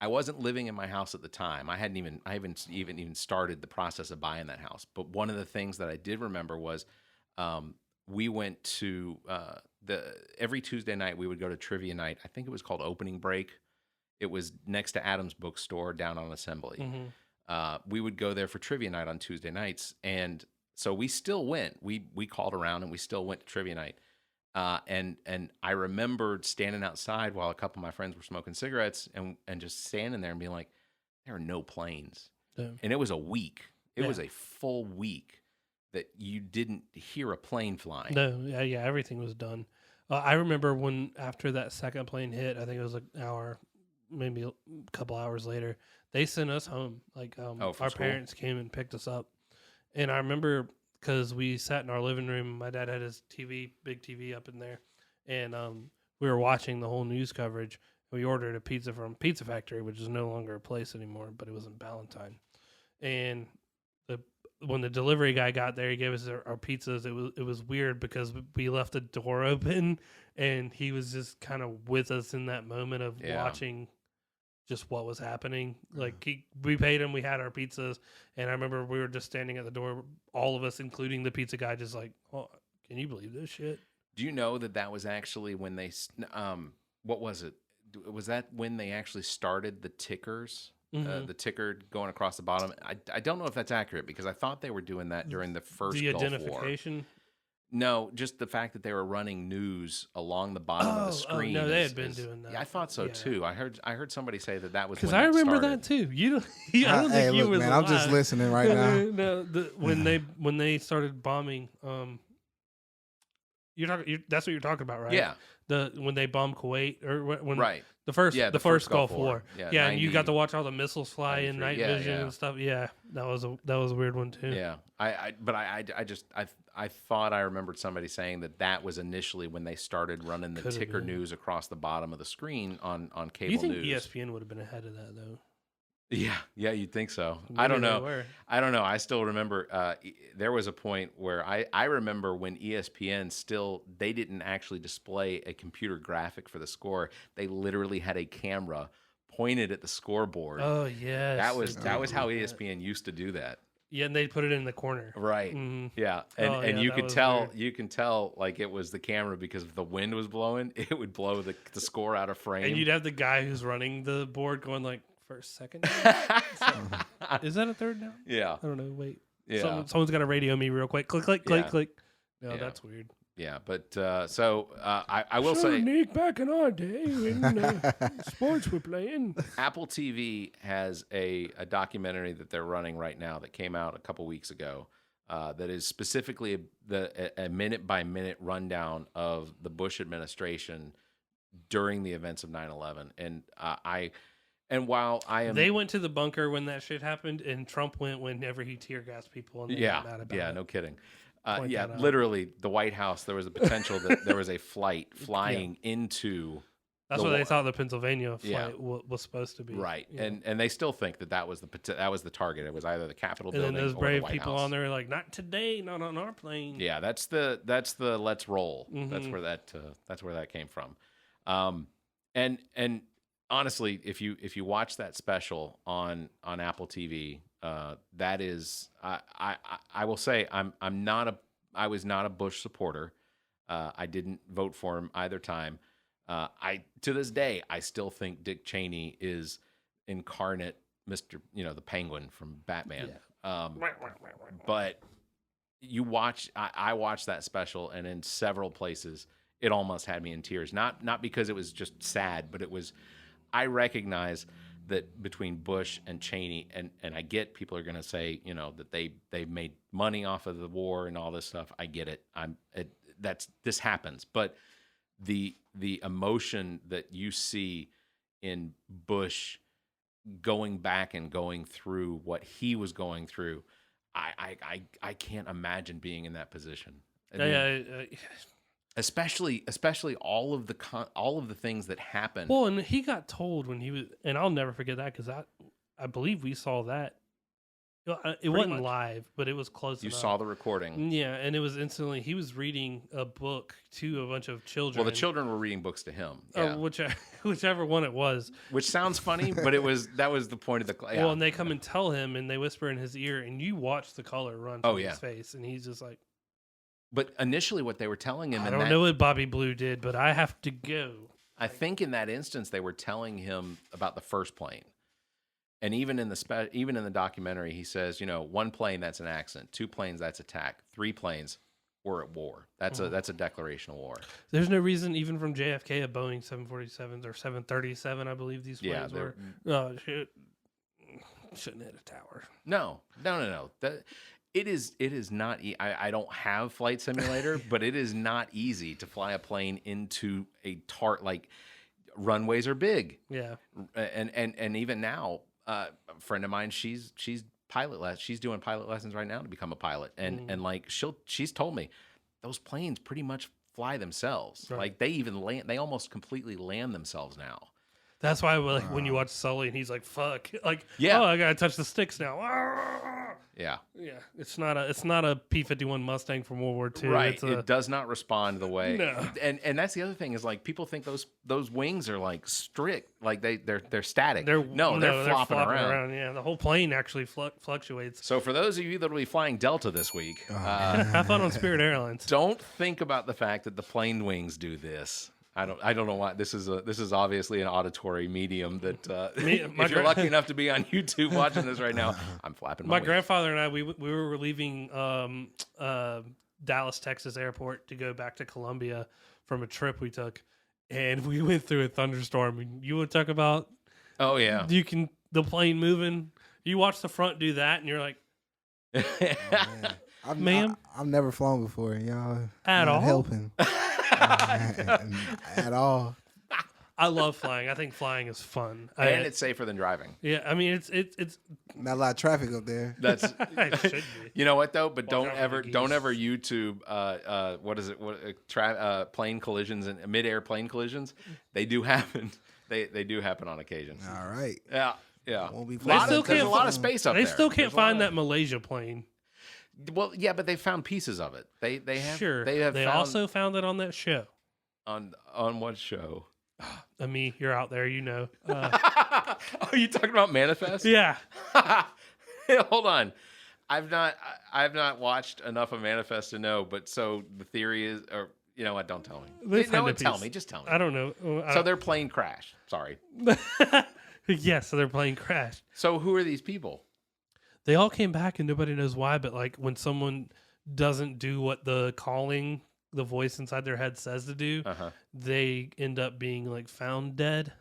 wasn't living in my house at the time. I haven't even started the process of buying that house. But one of the things that I did remember was we went to every Tuesday night we would go to trivia night. I think it was called Opening Break. It was next to Adams Bookstore down on Assembly. We would go there for trivia night on Tuesday nights, and so we still went. We called around and we still went to trivia night. And I remembered standing outside while a couple of my friends were smoking cigarettes and just standing there and being like, there are no planes. Yeah. And it was a week. It was a full week that you didn't hear a plane flying. No, yeah, everything was done. I remember when after that second plane hit, I think it was an hour, maybe a couple hours later, they sent us home. Like our school? parents came and picked us up. And I remember because we sat in our living room, my dad had his big TV up in there, and we were watching the whole news coverage. We ordered a pizza from Pizza Factory, which is no longer a place anymore, but it was in Ballantyne. And when the delivery guy got there, he gave us our pizzas. It was weird because we left the door open, and he was just kind of with us in that moment of watching just what was happening. Like we paid him, we had our pizzas, and I remember we were just standing at the door, all of us, including the pizza guy, just like, oh, can you believe this shit? Do you know that was actually when they, what was it? Was that when they actually started the tickers? The ticker going across the bottom. I don't know if that's accurate because I thought they were doing that during the first Gulf identification. War. No, just the fact that they were running news along the bottom of the screen. No, they had been doing that. Yeah, I thought so too. I heard somebody say that was because I remember that too. You don't. I don't think you was. Man, I'm just listening right now. No, when they started bombing, that's what you're talking about, right? Yeah. When they bombed Kuwait or when right. The first Gulf War. Yeah, and you got to watch all the missiles fly in night vision and stuff. Yeah, that was a weird one too. Yeah, I thought I remembered somebody saying that was initially when they started running the ticker news across the bottom of the screen on cable news. You think ESPN would have been ahead of that though? Yeah, you'd think so. Maybe I don't know. I still remember there was a point where I remember when ESPN they didn't actually display a computer graphic for the score. They literally had a camera pointed at the scoreboard. Oh yes. That was how ESPN used to do that. Yeah, and they'd put it in the corner. Right. Mm-hmm. Yeah. And you could tell like it was the camera because if the wind was blowing, it would blow the score out of frame. And you'd have the guy who's running the board going like, first, second. Is that a third down? Yeah. I don't know. Wait. Yeah. Someone's got to radio me real quick. Click, click, click, click. No, that's weird. Yeah, but so I will say, Nique, back in our day when sports were playing. Apple TV has a documentary that they're running right now that came out a couple weeks ago that is specifically a minute-by-minute rundown of the Bush administration during the events of 9/11. And while they went to the bunker when that shit happened, and Trump went whenever he tear gassed people. And no kidding. Literally, the White House. There was a potential that there was a flight flying into. That's what they thought the Pennsylvania flight was supposed to be. Right, and they still think that was the target. It was either the Capitol building and then those or brave the White people House. on there like, not today, not on our plane. Yeah, that's the let's roll. Mm-hmm. That's where that came from. And honestly, if you watch that special on Apple TV, that is I will say I was not a Bush supporter. I didn't vote for him either time. To this day I still think Dick Cheney is incarnate Mr. the Penguin from Batman. Yeah. But I watched that special, and in several places it almost had me in tears. Not because it was just sad, but it was. I recognize that between Bush and Cheney, and I get people are going to say, that they made money off of the war and all this stuff. I get it. This happens, but the emotion that you see in Bush going back and going through what he was going through, I can't imagine being in that position. Especially all of the things that happened. Well, and he got told when he was, and I'll never forget that because I believe we saw that. It wasn't live, but it was close enough. You saw the recording. Yeah, and it was instantly, he was reading a book to a bunch of children. Well, the children were reading books to him. Yeah. Whichever one it was. Which sounds funny, but that was the point of the Well, and they come and tell him, and they whisper in his ear, and you watch the color run from his face, and he's just like... But initially what they were telling him... I don't know what Bobby Blue did, but I have to go. I think in that instance, they were telling him about the first plane. And even in the documentary, he says, 1 plane, that's an accident. 2 planes, that's attack. 3 planes, we're at war. That's a declaration of war. There's no reason, even from JFK, a Boeing 747s or 737, I believe these planes were. Oh, shit. Shouldn't hit a tower. No. It is not. I don't have Flight Simulator, but it is not easy to fly a plane into a like runways are big. Yeah, and even now. A friend of mine, she's she's doing pilot lessons right now to become a pilot, and like she's told me those planes pretty much fly themselves. Right. Like they almost completely land themselves now. That's why when you watch Sully and he's like, "Fuck," like, "Oh, I gotta touch the sticks now." Yeah. It's not a P-51 Mustang from World War II. Right. It does not respond the way. No. And that's the other thing is like people think those wings are like strict, like they're static. They're flopping around. Yeah, the whole plane actually fluctuates. So for those of you that will be flying Delta this week, have fun on Spirit Airlines. Don't think about the fact that the plane wings do this. I don't know why this is obviously an auditory medium that if you're lucky enough to be on YouTube watching this right now, I'm flapping my wings. Grandfather and I we were leaving Dallas, Texas airport to go back to Columbia from a trip we took, and we went through a thunderstorm. And you would talk about the plane moving. You watch the front do that, and you're like, I've never flown before, y'all. At all helping. At all. I love flying. I think flying is fun, and it's safer than driving. Yeah, I mean it's not a lot of traffic up there. That's it should be. You know what though? But don't ever YouTube what is it? Plane collisions and mid-air plane collisions. They do happen. They do happen on occasion. All right. Yeah. There's a lot of space up there. They still can't find that Malaysia plane. Well, yeah, but they found pieces of it. They have. Sure. They also found it on that show. On what show? Me, you're out there, you know. Are you talking about Manifest? Yeah. Hold on, I've not watched enough of Manifest to know. But so the theory is, or you know what? Don't tell me. Tell me. Just tell me. I don't know. So their plane crashed. Sorry. Yeah. So their plane crashed. So who are these people? They all came back and nobody knows why, but like when someone doesn't do what the voice inside their head says to do, they end up being like found dead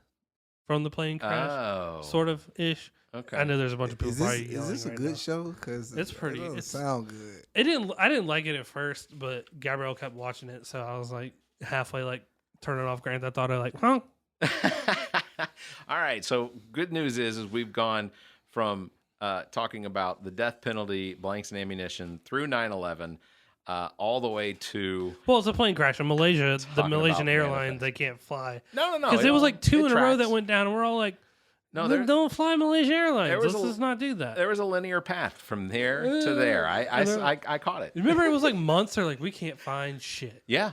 from the plane crash, sort of ish. Okay, I know there's a bunch of people. Is this a good show? Because it's pretty. It sound good. I didn't like it at first, but Gabrielle kept watching it, so I was like halfway like turning off. Grant, I thought I like, huh? All right. So good news is we've gone from talking about the death penalty, blanks and ammunition through 9/11. All the way to... Well, it's a plane crash in Malaysia. The Malaysian Airlines, they can't fly. No. Because it was like 2 in a row that went down, and we're all like, no, don't fly Malaysia Airlines. Let's just not do that. There was a linear path from there to there. I caught it. Remember, it was like months. They're like, we can't find shit. Yeah.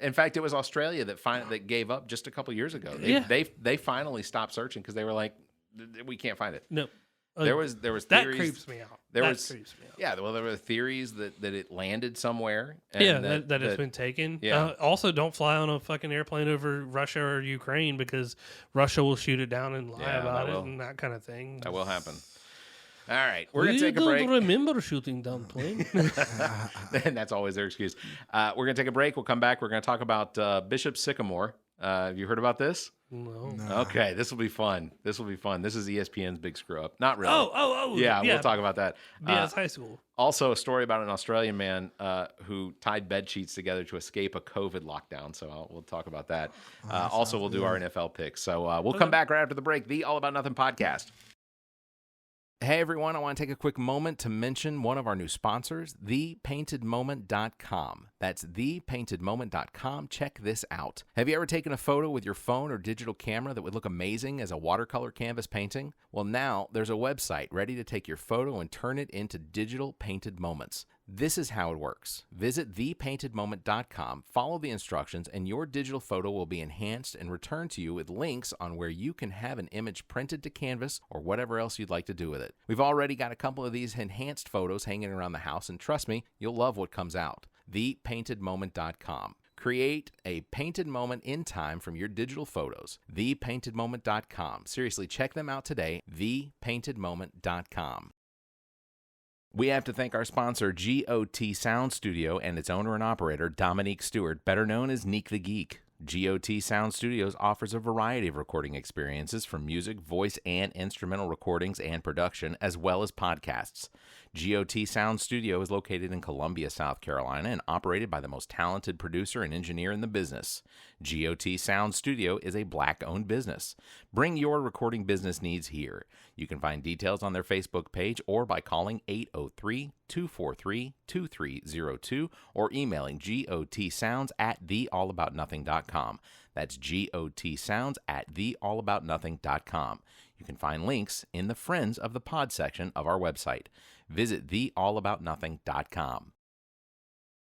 In fact, it was Australia that gave up just a couple years ago. They finally stopped searching because they were like, we can't find it. No. There was theories that creeps me out. Creeps me out. Yeah, well, there were theories that it landed somewhere. And that it's been taken. Yeah. Also, don't fly on a fucking airplane over Russia or Ukraine because Russia will shoot it down and lie about it and that kind of thing. That will happen. All right, we're gonna take a break. I don't remember shooting down plane. And that's always their excuse. We're gonna take a break. We'll come back. We're gonna talk about Bishop Sycamore. Have you heard about this? No. Okay, this will be fun. This is ESPN's big screw up. Not really. Oh. Yeah, we'll talk about that. BS High School. Also, a story about an Australian man who tied bed sheets together to escape a COVID lockdown. So we'll talk about that. Also, we'll do our NFL picks. So we'll come back right after the break. The All About Nothing podcast. Hey everyone, I want to take a quick moment to mention one of our new sponsors, thepaintedmoment.com. That's thepaintedmoment.com. Check this out. Have you ever taken a photo with your phone or digital camera that would look amazing as a watercolor canvas painting? Well, now there's a website ready to take your photo and turn it into digital painted moments. This is how it works. Visit thepaintedmoment.com, follow the instructions, and your digital photo will be enhanced and returned to you with links on where you can have an image printed to canvas or whatever else you'd like to do with it. We've already got a couple of these enhanced photos hanging around the house, and trust me, you'll love what comes out. Thepaintedmoment.com. Create a painted moment in time from your digital photos. Thepaintedmoment.com. Seriously, check them out today. Thepaintedmoment.com. We have to thank our sponsor, G.O.T Sound Studio, and its owner and operator, Dominique Stewart, better known as Nique the Geek. G.O.T Sound Studios offers a variety of recording experiences from music, voice, and instrumental recordings and production, as well as podcasts. G.O.T Sound Studio is located in Columbia, South Carolina, and operated by the most talented producer and engineer in the business. G.O.T Sound Studio is a Black-owned business. Bring your recording business needs here. You can find details on their Facebook page or by calling 803-243-2302 or emailing gotsounds@theallaboutnothing.com. That's gotsounds@theallaboutnothing.com. You can find links in the Friends of the Pod section of our website. Visit theallaboutnothing.com.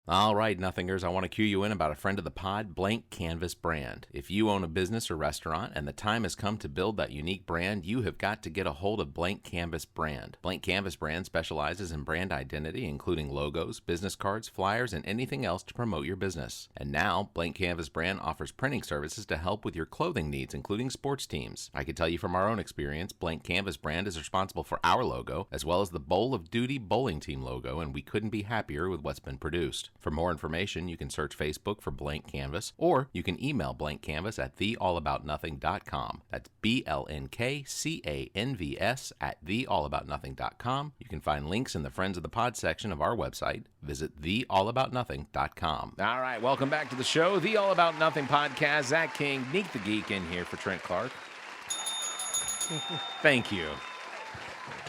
All right, Nothingers, I want to cue you in about a friend of the pod, Blank Canvas Brand. If you own a business or restaurant and the time has come to build that unique brand, you have got to get a hold of Blank Canvas Brand. Blank Canvas Brand specializes in brand identity, including logos, business cards, flyers, and anything else to promote your business. And now, Blank Canvas Brand offers printing services to help with your clothing needs, including sports teams. I can tell you from our own experience, Blank Canvas Brand is responsible for our logo, as well as the Bowl of Duty bowling team logo, and we couldn't be happier with what's been produced. For more information, you can search Facebook for Blank Canvas, or you can email Blank Canvas at theallaboutnothing.com. That's BLNKCANVS at theallaboutnothing.com. You can find links in the Friends of the Pod section of our website. Visit theallaboutnothing.com. All right, welcome back to the show, The All About Nothing Podcast. Zac King, Nique the Geek in here for Trent Clark. Thank you.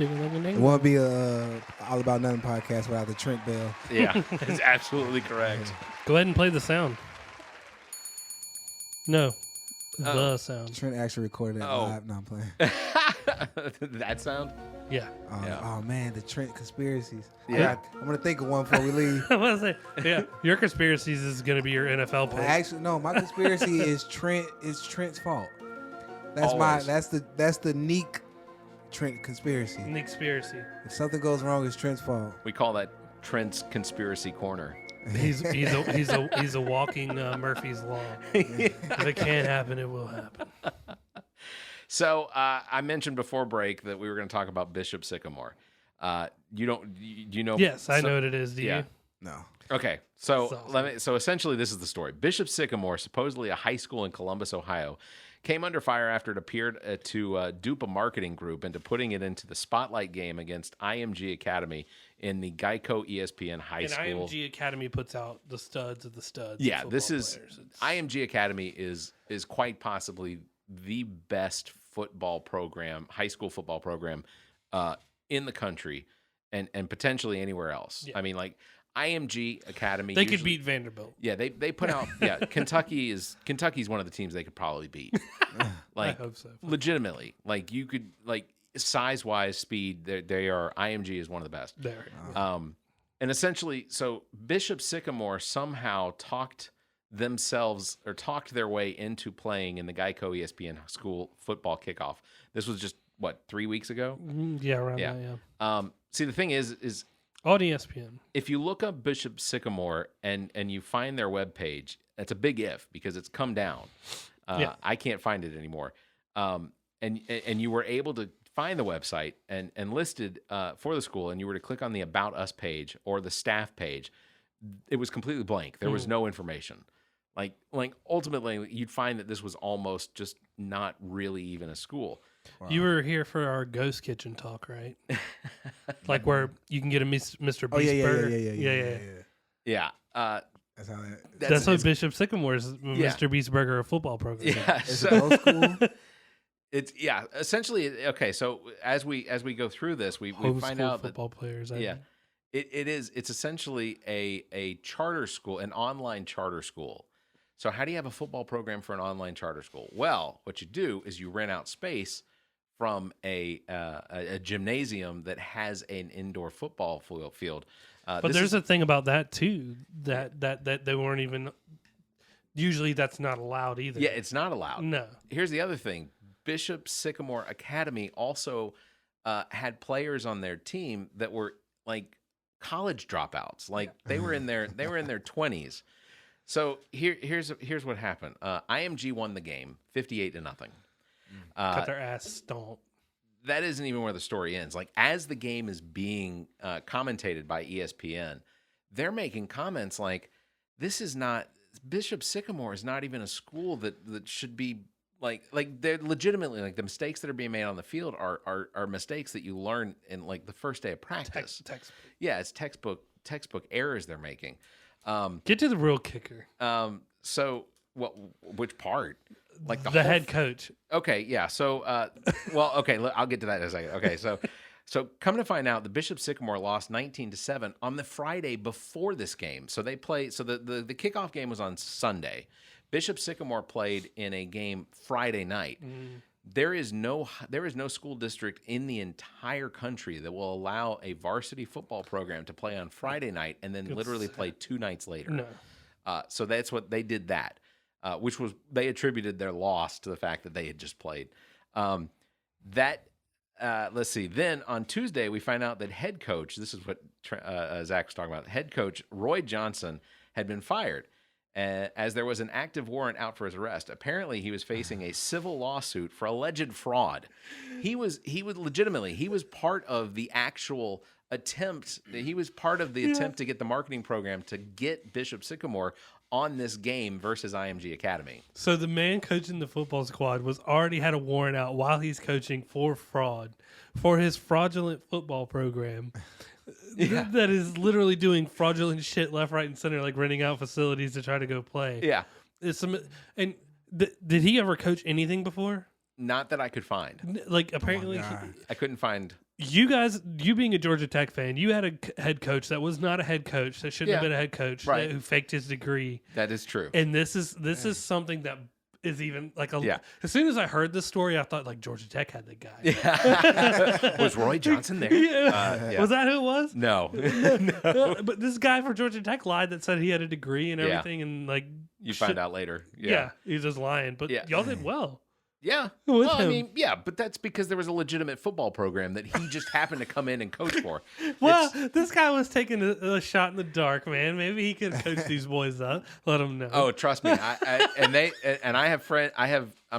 It won't be a All About Nothing podcast without the Trent bell. Yeah, it's absolutely correct. Go ahead and play the sound. No, the sound. Trent actually recorded that live. No, I'm playing. That sound? Yeah. Oh, man, the Trent conspiracies. Yeah. I'm going to think of one before we leave. I was say, yeah, your conspiracies is going to be your NFL pick. Actually, no, my conspiracy is Trent's fault. That's Always. that's the Nique Trent conspiracy. Nique conspiracy. If something goes wrong, it's Trent's fault. We call that Trent's conspiracy corner. He's a walking Murphy's Law. If it can't happen, it will happen. So I mentioned before break that we were going to talk about Bishop Sycamore. You know? Yes, I know what it is. Do you? No. Okay, so awesome. so essentially this is the story. Bishop Sycamore, supposedly a high school in Columbus, Ohio, came under fire after it appeared to dupe a marketing group into putting it into the spotlight game against IMG Academy in the Geico ESPN High School. And IMG Academy puts out the studs of the studs. Yeah, of this is players. IMG Academy is quite possibly the best football program, high school football program in the country and potentially anywhere else. Yeah. I mean, like IMG Academy. They could beat Vanderbilt. Yeah, they put out. Yeah, Kentucky's one of the teams they could probably beat. Like, I hope so. legitimately, like you could size wise, speed. They are. IMG is one of the best. There. And essentially, so Bishop Sycamore somehow talked their way into playing in the Geico ESPN school football kickoff. This was just 3 weeks ago. Yeah, around that. Yeah. See, the thing is On ESPN. if you look up Bishop Sycamore and you find their webpage, that's a big if because it's come down. Yeah. I can't find it anymore. And you were able to find the website and listed for the school, and you were to click on the About Us page or the staff page, it was completely blank. There was no information. Like ultimately, you'd find that this was almost just not really even a school. Wow. You were here for our ghost kitchen talk, right? Like where you can get a Mr. Beast burger. Yeah. That's how That's what Bishop Sycamore's Mr. Beast burger football program. Yeah. Is So, it old school? It's essentially okay. So as we go through this, we find out that football players. it's essentially a charter school, an online charter school. So how do you have a football program for an online charter school? Well, what you do is you rent out space from a gymnasium that has an indoor football field. But there's a thing about that too that they weren't even. Usually, that's not allowed either. Yeah, it's not allowed. No. Here's the other thing: Bishop Sycamore Academy also had players on their team that were like college dropouts. Like they were in their 20s. So here's what happened. IMG won the game 58-0. Cut their ass stomped. That isn't even where the story ends. Like as the game is being commentated by ESPN, they're making comments like, "This is not Bishop Sycamore is not even a school that should be like they're legitimately like the mistakes that are being made on the field are mistakes that you learn in like the first day of practice. Textbook. Yeah, it's textbook errors they're making." Get to the real kicker. So which part? Like the head coach. Okay, yeah. So, I'll get to that in a second. Okay, so come to find out, the Bishop Sycamore lost 19-7 on the Friday before this game. So they played. So the kickoff game was on Sunday. Bishop Sycamore played in a game Friday night. There is no school district in the entire country that will allow a varsity football program to play on Friday night and then literally play 2 nights later. No. So that's what they did that. Which was they attributed their loss to the fact that they had just played. Let's see. Then on Tuesday, we find out that head coach, this is what Zach was talking about, head coach Roy Johnson had been fired as there was an active warrant out for his arrest. Apparently, he was facing a civil lawsuit for alleged fraud. He was part of the actual attempt. He was part of the attempt to get the marketing program to get Bishop Sycamore on this game versus IMG Academy. So the man coaching the football squad already had a warrant out while he's coaching for fraud, for his fraudulent football program. That is literally doing fraudulent shit left, right, and center, like renting out facilities to try to go play. Yeah. Did he ever coach anything before? Not that I could find. Like apparently, I couldn't find. You guys, you being a Georgia Tech fan, you had a head coach that was not a head coach, that shouldn't have been a head coach, right, who faked his degree. That is true. And this is something that is even like as soon as I heard this story, I thought like Georgia Tech had the guy. Yeah. Was Roy Johnson there? Yeah. Was that who it was? No. No. But this guy for Georgia Tech lied that said he had a degree and everything, and like you find out later. Yeah, he's just lying. But y'all did well. Yeah. Well, I mean, but that's because there was a legitimate football program that he just happened to come in and coach for. Well, this guy was taking a shot in the dark, man. Maybe he could coach these boys up. Let them know. Oh, trust me. I I'm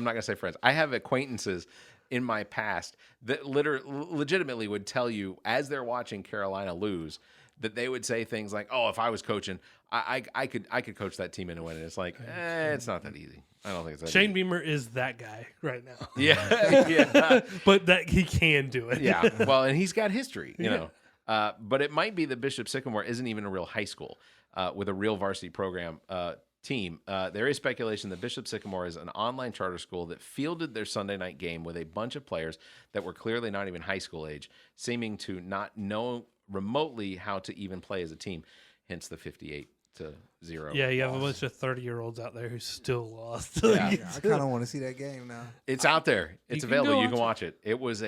not gonna say friends. I have acquaintances in my past that legitimately would tell you as they're watching Carolina lose that they would say things like, "Oh, if I was coaching, I could coach that team into winning." It's like, it's not that easy. I don't think it's that Shane easy. Beamer is that guy right now. Yeah. But that he can do it. Yeah. Well, and he's got history, you know. But it might be that Bishop Sycamore isn't even a real high school with a real varsity program team. There is speculation that Bishop Sycamore is an online charter school that fielded their Sunday night game with a bunch of players that were clearly not even high school age, seeming to not know remotely how to even play as a team, hence the 58-0. Yeah, you have a bunch of 30-year-olds out there who still lost. Yeah, I kind of want to see that game now. It's out there. It's available. You can watch it. It was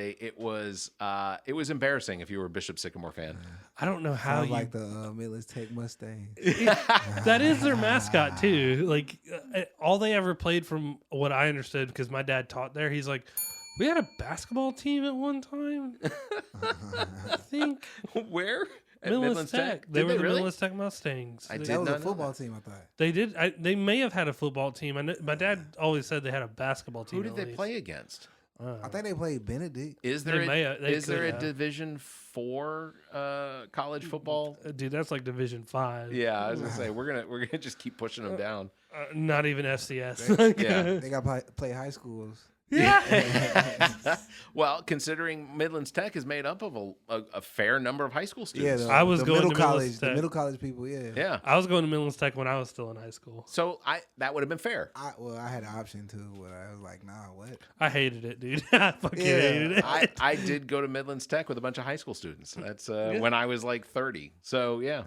embarrassing if you were a Bishop Sycamore fan. I don't know how you like the Midlands Tech Mustangs. That is their mascot too. Like all they ever played, from what I understood, because my dad taught there. He's like, we had a basketball team at one time. I think. Where? Midlands Tech. They were the Midlands Tech Mustangs. That was a football team, I thought. They did. They may have had a football team. My dad always said they had a basketball team. Who did they play against? I think they played Benedict. Is there a Division IV college football? Dude, that's like Division 5. Yeah, I was gonna say we're gonna just keep pushing them down. Not even FCS. They got to play high schools. Yeah. Well, considering Midlands Tech is made up of a fair number of high school Yeah, students. I was going to college, Midlands Tech. the middle college people. Yeah. I was going to Midlands Tech when I was still in high school. So that would have been fair. I had an option too, but I was like, nah, what? I hated it, dude. I fucking hated it. I did go to Midlands Tech with a bunch of high school students. That's when I was like 30. So yeah.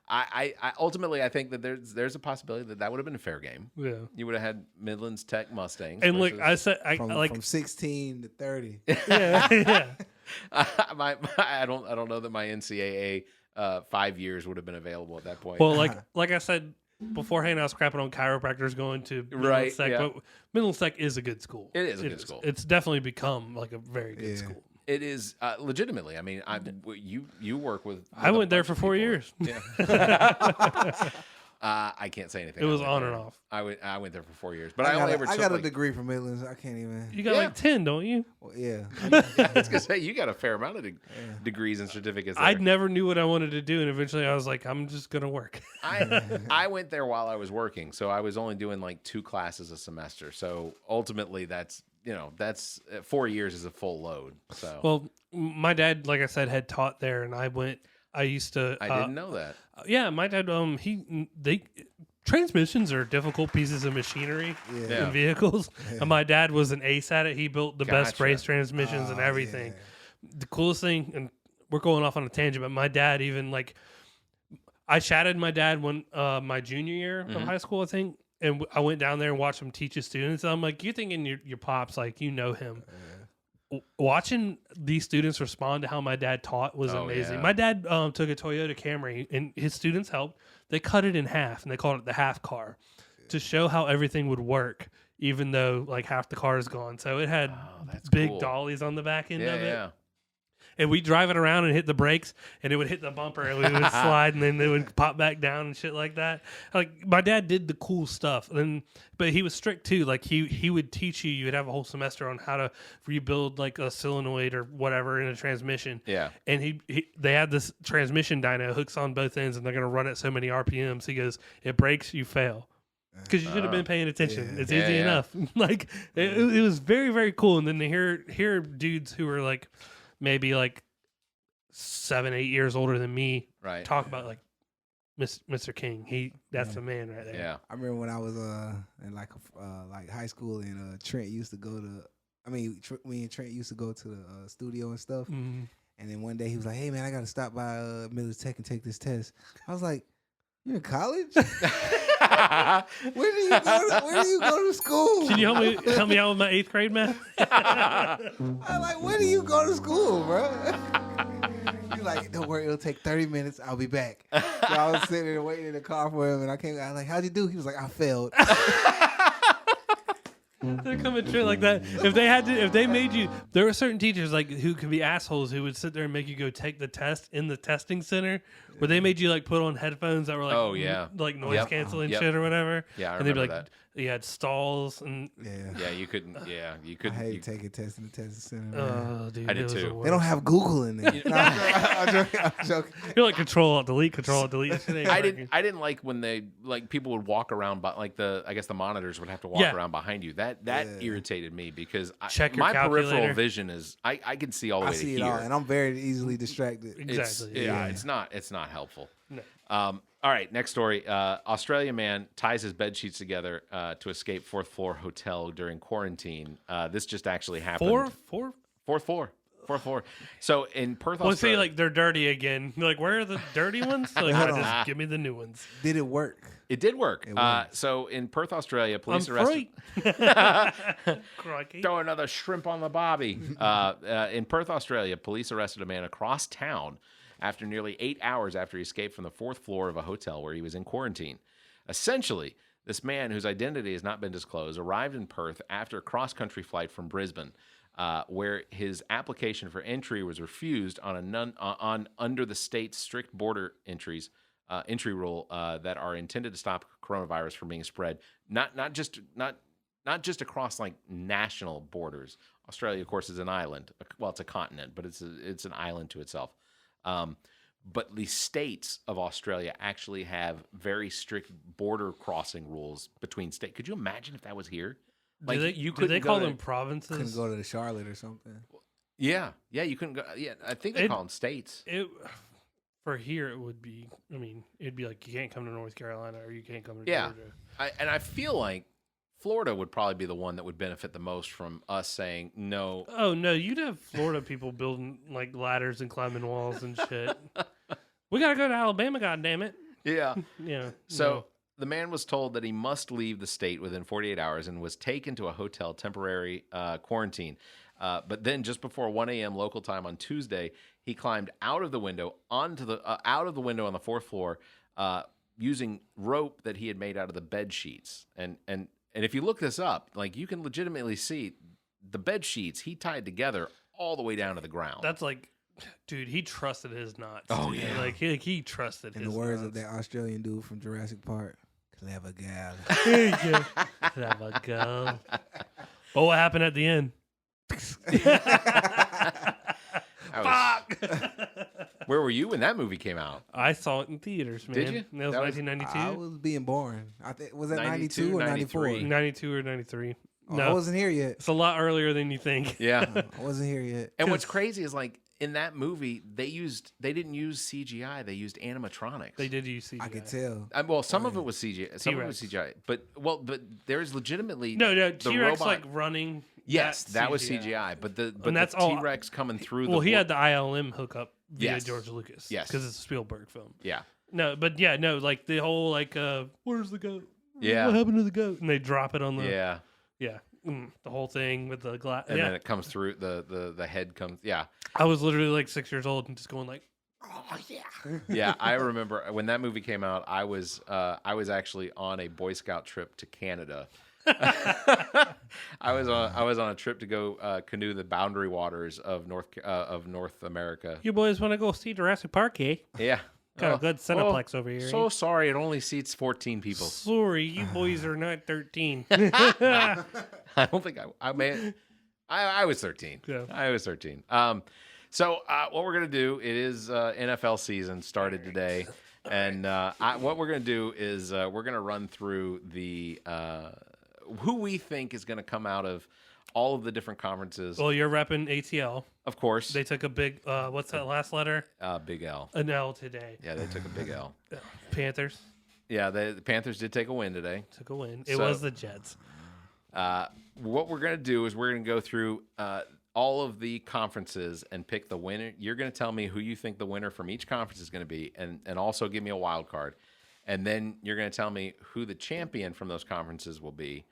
I ultimately I think that there's a possibility that would have been a fair game. Yeah. You would have had Midlands Tech Mustangs. And look, I said from 16 to 30. yeah. I don't know that my NCAA 5 years would have been available at that point. Well, like I said beforehand, I was crapping on chiropractors going to Midlands Tech, but Midlands Tech is a good school. It is a good school. It's definitely become like a very good school. It is legitimately. I mean, you work with I went there for 4 years. Yeah. I can't say anything. It was on and off. I went there for 4 years, but I got a degree from Midlands. I can't even. You got like 10, don't you? Well, yeah. I was gonna say you got a fair amount of degrees and certificates. There. I never knew what I wanted to do, and eventually I was like, I'm just gonna work. I went there while I was working, so I was only doing like 2 classes a semester. So ultimately, that's 4 years is a full load. So Well, my dad, like I said, had taught there, and I used to. I didn't know that. Yeah, my dad. Transmissions are difficult pieces of machinery in vehicles. And my dad was an ace at it. He built the best race transmissions and everything. Yeah. The coolest thing, and we're going off on a tangent, but my dad even I shadowed my dad when my junior year of high school, I think. And I went down there and watched him teach his students. And I'm like, you're thinking your pop's like, you know him. Watching these students respond to how my dad taught was amazing. Yeah. My dad took a Toyota Camry, and his students helped. They cut it in half, and they called it the half car to show how everything would work, even though like half the car is gone. So it had big dollies on the back end of it. Yeah. And we'd drive it around and hit the brakes, and it would hit the bumper, and we would slide, and then it would pop back down and shit like that. Like my dad did the cool stuff, but he was strict too. Like he would teach you. You would have a whole semester on how to rebuild like a solenoid or whatever in a transmission. Yeah. And they had this transmission dyno hooks on both ends, and they're gonna run at so many RPMs. He goes, it breaks, you fail. Because you should have been paying attention. It's easy enough. Like it was very, very cool. And then to hear dudes who were like maybe like 7-8 years older than me talk about like Mr. King. That's the man right there. Yeah. I remember when I was in like high school, and Trent used to go to. Me and Trent used to go to the studio and stuff. Mm-hmm. And then one day he was like, "Hey man, I got to stop by Midlands Tech and take this test." I was like, "You're in college? Where do you go to school? Can you help me out with my 8th grade math?" I'm like, "Where do you go to school, bro?" He's like, "Don't worry, it'll take 30 minutes. I'll be back." So I was sitting there waiting in the car for him, and I was like, "How'd you do?" He was like, "I failed." They're coming true like that. If they made you, there were certain teachers like who could be assholes who would sit there and make you go take the test in the testing center, where they made you like put on headphones that were like like noise canceling shit or whatever. Yeah, I and they'd be like, that. You had stalls and you couldn't. Yeah, you couldn't. I hate taking tests in the testing center. Oh, dude, I did too. They don't have Google in there. I'm joking. You're like control alt delete. I didn't like when they people would walk around, but like the monitors would have to walk around behind you. That irritated me because my peripheral vision is I can see all the way to here, and I'm very easily distracted. Exactly. It's not helpful. No. All right, next story. Australian man ties his bed sheets together to escape 4th floor hotel during quarantine. This just actually happened. Fourth floor. So in Perth, Australia. Australia. Like they're dirty again. You're like, where are the dirty ones? Like, just give me the new ones. Did it work? It did work. So in Perth, Australia, police arrested. Throw another shrimp on the bobby. In Perth, Australia, police arrested a man across town after nearly 8 hours after he escaped from the 4th floor of a hotel where he was in quarantine. Essentially, this man, whose identity has not been disclosed, arrived in Perth after a cross-country flight from Brisbane, where his application for entry was refused on under the state's strict border entry rule that are intended to stop coronavirus from being spread, not just across like national borders. Australia, of course, is an island. Well, it's a continent, but it's an island to itself. But the states of Australia actually have very strict border crossing rules between states. Could you imagine if that was here? Like do they call them provinces? Couldn't go to Charlotte or something. Yeah, you couldn't go. Yeah, I think they call them states. For here, it would be. I mean, it'd be like you can't come to North Carolina or you can't come to Yeah, Georgia. I feel like Florida would probably be the one that would benefit the most from us saying no. Oh no, you'd have Florida people building like ladders and climbing walls and shit. We gotta go to Alabama, goddammit. Yeah. Yeah. So the man was told that he must leave the state within 48 hours and was taken to a hotel temporary quarantine. But then just before 1 a.m. local time on Tuesday, he climbed out of the window onto the out of the window on the 4th floor using rope that he had made out of the bed sheets. And if you look this up, like you can legitimately see the bed sheets he tied together all the way down to the ground. That's like, dude, he trusted his knots. Oh, dude. yeah. Like he trusted his In the words knots. of that Australian dude from Jurassic Park, clever gal. There you go. Clever girl. But what happened at the end? Where were you when that movie came out? I saw it in theaters, man. Did you? That was 1992. I was being born. I think was that 92, 92 or 94? 92 or 93. Oh, No, I wasn't here yet. it's a lot earlier than you think. Yeah. I wasn't here yet. And what's crazy is like in that movie they didn't use CGI, they used animatronics. They did use CGI. I could tell. Well, some of it was CGI, some of it was T-Rex. CGI, but there's legitimately No, the T-Rex robot. like running. Yes, that's that was CGI, but that's the all- T-Rex coming through. Well, he had the ILM hookup via Yes. George Lucas. Yes. because it's a Spielberg film. Yeah, No, but yeah, no, like the whole like, where's the goat? Yeah. What happened to the goat? And they drop it on the yeah, the whole thing with the glass. and Yeah, then it comes through the head comes. Yeah, I was literally like 6 years old and just going like, oh yeah. yeah. I remember when that movie came out. I was actually on a Boy Scout trip to Canada. I was on a trip to go canoe the boundary waters of North America. You boys want to go see Jurassic Park, eh? Yeah, Got a good Cineplex over here. So eh? sorry, it only seats 14 people. Sorry, you boys are not 13. I don't think I was 13. Yeah. I was 13. So what we're gonna do? It is NFL season started today, and what we're gonna do is we're gonna run through the who we think is gonna come out of all of the different conferences. Well, you're repping ATL. Of course, They took a big, what's that last letter? big L. An L today. Yeah, they took a big L. Panthers Yeah, the Panthers did take a win today. took a win. It So- was the Jets. What we're going to do is we're going to go through all of the conferences and pick the winner. You're going to tell me who you think the winner from each conference is going to be, and also give me a wild card. And then you're going to tell me who the champion from those conferences will be,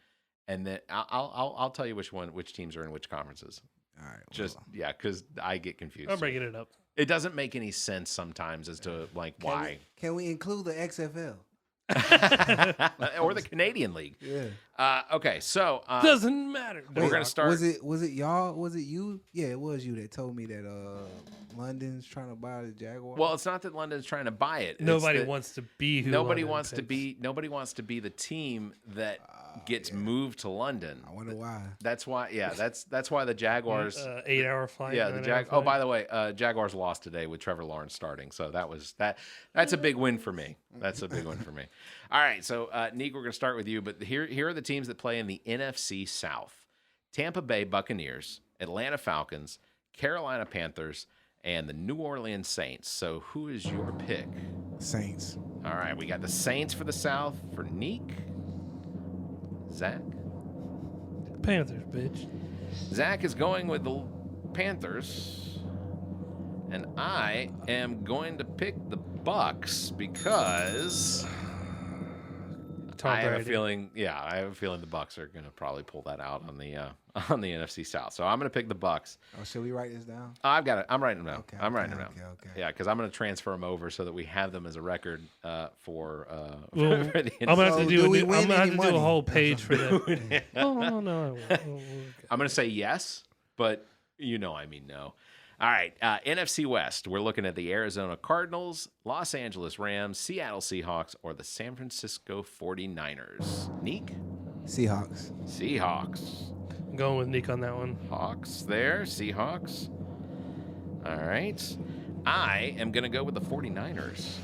and then I'll tell you which teams are in which conferences. All right. Just because I get confused. I'm bringing it up. It doesn't make any sense sometimes as to like why. Can we include the XFL? Or the Canadian League. Yeah. Okay, so Doesn't matter. we're gonna start. Was it y'all? Was it you? Yeah, it was you that told me that London's trying to buy the Jaguars. Well, it's not that London's trying to buy it. It's Nobody that wants to be who nobody London wants to picks. be. Nobody wants to be the team that gets moved to London. I wonder why. That's why. Yeah, that's why the Jaguars. 8-hour flight. Yeah, the 9-hour Oh, by flight. the way, Jaguars lost today with Trevor Lawrence starting, so that's a big win for me. That's a big win for me. All right, so Nique, we're going to start with you, but here are the teams that play in the NFC South: Tampa Bay Buccaneers, Atlanta Falcons, Carolina Panthers, and the New Orleans Saints. So who is your pick? Saints. All right, we got the Saints for the South for Nique. Zach? Panthers, bitch. Zach is going with the Panthers, and I am going to pick the Bucks because Tom I have a Brady. feeling. Yeah, I have a feeling the Bucks are going to probably pull that out on the NFC South. So I'm going to pick the Bucks. Oh, should we write this down? I've got it. I'm writing them down. Okay, I'm okay, writing them down. okay. Yeah, because I'm going to transfer them over so that we have them as a record for. Well, for the I'm gonna have So to do we I'm win gonna have any to do a money? whole page for that. Oh no, I won't. I'm going to say yes, but I mean no. All right, NFC West. We're looking at the Arizona Cardinals, Los Angeles Rams, Seattle Seahawks, or the San Francisco 49ers. Nique? Seahawks. Seahawks. I'm going with Nique on that one. Hawks there, Seahawks. All right. I am going to go with the 49ers.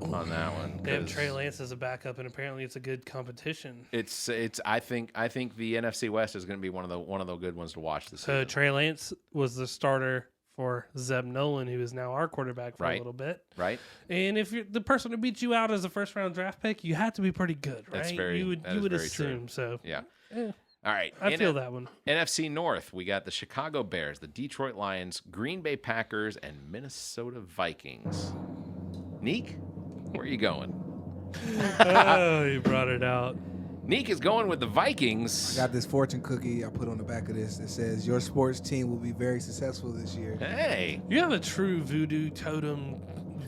on that one. They have Trey Lance as a backup, and apparently it's a good competition. It's. I think the NFC West is going to be one of the good ones to watch this season. So Trey Lance was the starter for Zeb Nolan, who is now our quarterback for a little bit. Right. And if you're the person who beat you out as a first-round draft pick, you have to be pretty good, right? That's very. You would assume true. so. Yeah. All right. I feel that one. NFC North, we got the Chicago Bears, the Detroit Lions, Green Bay Packers, and Minnesota Vikings. Nique, where are you going? Oh, you brought it out. Nique is going with the Vikings. I got this fortune cookie I put on the back of this that says, your sports team will be very successful this year. Hey. You have a true voodoo totem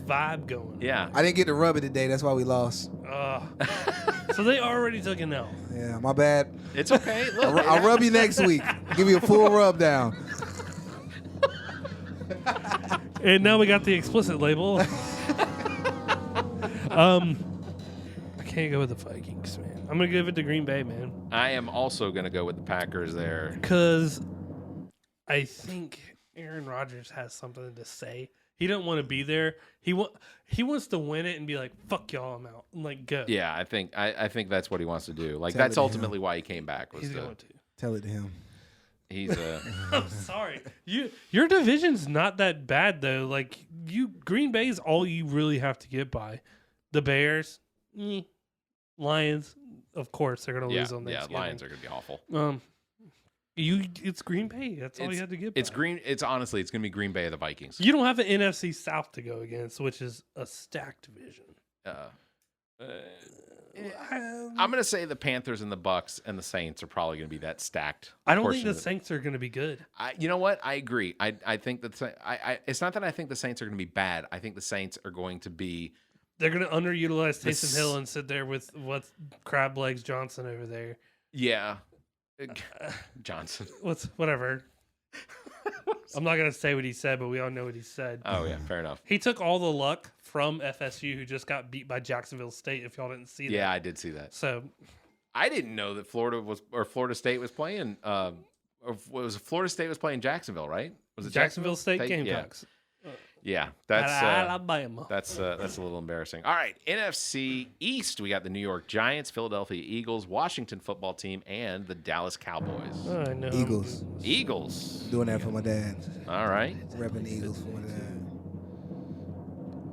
vibe going. Yeah. I didn't get to rub it today. That's why we lost. So they already took an L. Yeah, my bad. It's okay. Look, I'll rub you next week. Give you a full rub down. And now we got the explicit label. I can't go with the Vikings, man. I'm going to give it to Green Bay, man. I am also going to go with the Packers there. Because I think Aaron Rodgers has something to say. He don't want to be there. He wants to win it and be like, "Fuck y'all, I'm out." And like, go. Yeah, I think that's what he wants to do. Like Tell that's it to ultimately why he came back. He's going to. Tell it to him. He's I'm sorry. Your division's not that bad though. Like Green Bay's all you really have to get by. The Bears, Lions, of course they're gonna lose on Thanksgiving. Yeah, Lions are gonna be awful. It's Green Bay. That's all you have to get by. It's honestly it's gonna be Green Bay or the Vikings. You don't have an NFC South to go against, which is a stacked division. I'm gonna say the Panthers and the Bucks and the Saints are probably gonna be that stacked. I don't think the Saints are gonna be good. You know what? I agree. I think that it's not that I think the Saints are gonna be bad. I think the Saints are going to be. They're gonna underutilize Taysom Hill and sit there with Crab Legs Johnson over there. Yeah, Johnson. Whatever. I'm not gonna say what he said, but we all know what he said. Oh yeah, fair enough. He took all the luck from FSU, who just got beat by Jacksonville State. If y'all didn't see that, yeah, I did see that. So I didn't know that Florida State was playing. Florida State was playing Jacksonville, right? Was it Jacksonville State Gamecocks? Yeah, that's Alabama. That's a little embarrassing. All right, NFC East, we got the New York Giants, Philadelphia Eagles, Washington Football Team, and the Dallas Cowboys. Oh, I know. Eagles. Doing that for my dad. All right. Repping the Eagles for my dad.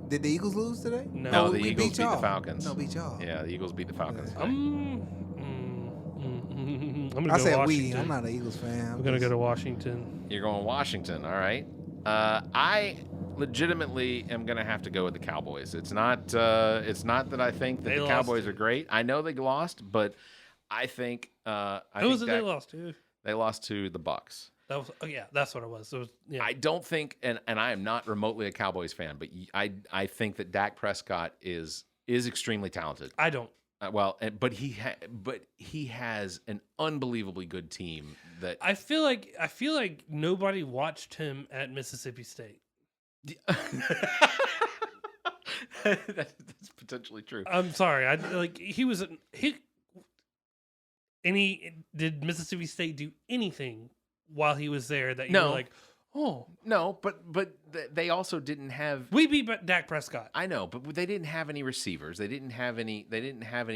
Did the Eagles lose today? No, the Eagles beat the Falcons. No, beat y'all. Yeah, the Eagles beat the Falcons. I'm gonna I go said Washington. I'm not an Eagles fan. I'm gonna go to Washington. You're going Washington, all right. I legitimately am going to have to go with the Cowboys. It's not that I think that the Cowboys are great. I know they lost, but I think Who was it they lost to? They lost to the Bucks. That's what it was. I don't think, and I am not remotely a Cowboys fan, but I think that Dak Prescott is extremely talented. I don't. But he has an unbelievably good team. That I feel like nobody watched him at Mississippi State. That's potentially true. I'm sorry. Did Mississippi State do anything while he was there that you were like, oh no, but they also didn't have. We beat Dak Prescott. I know, but they didn't have any receivers. They didn't have any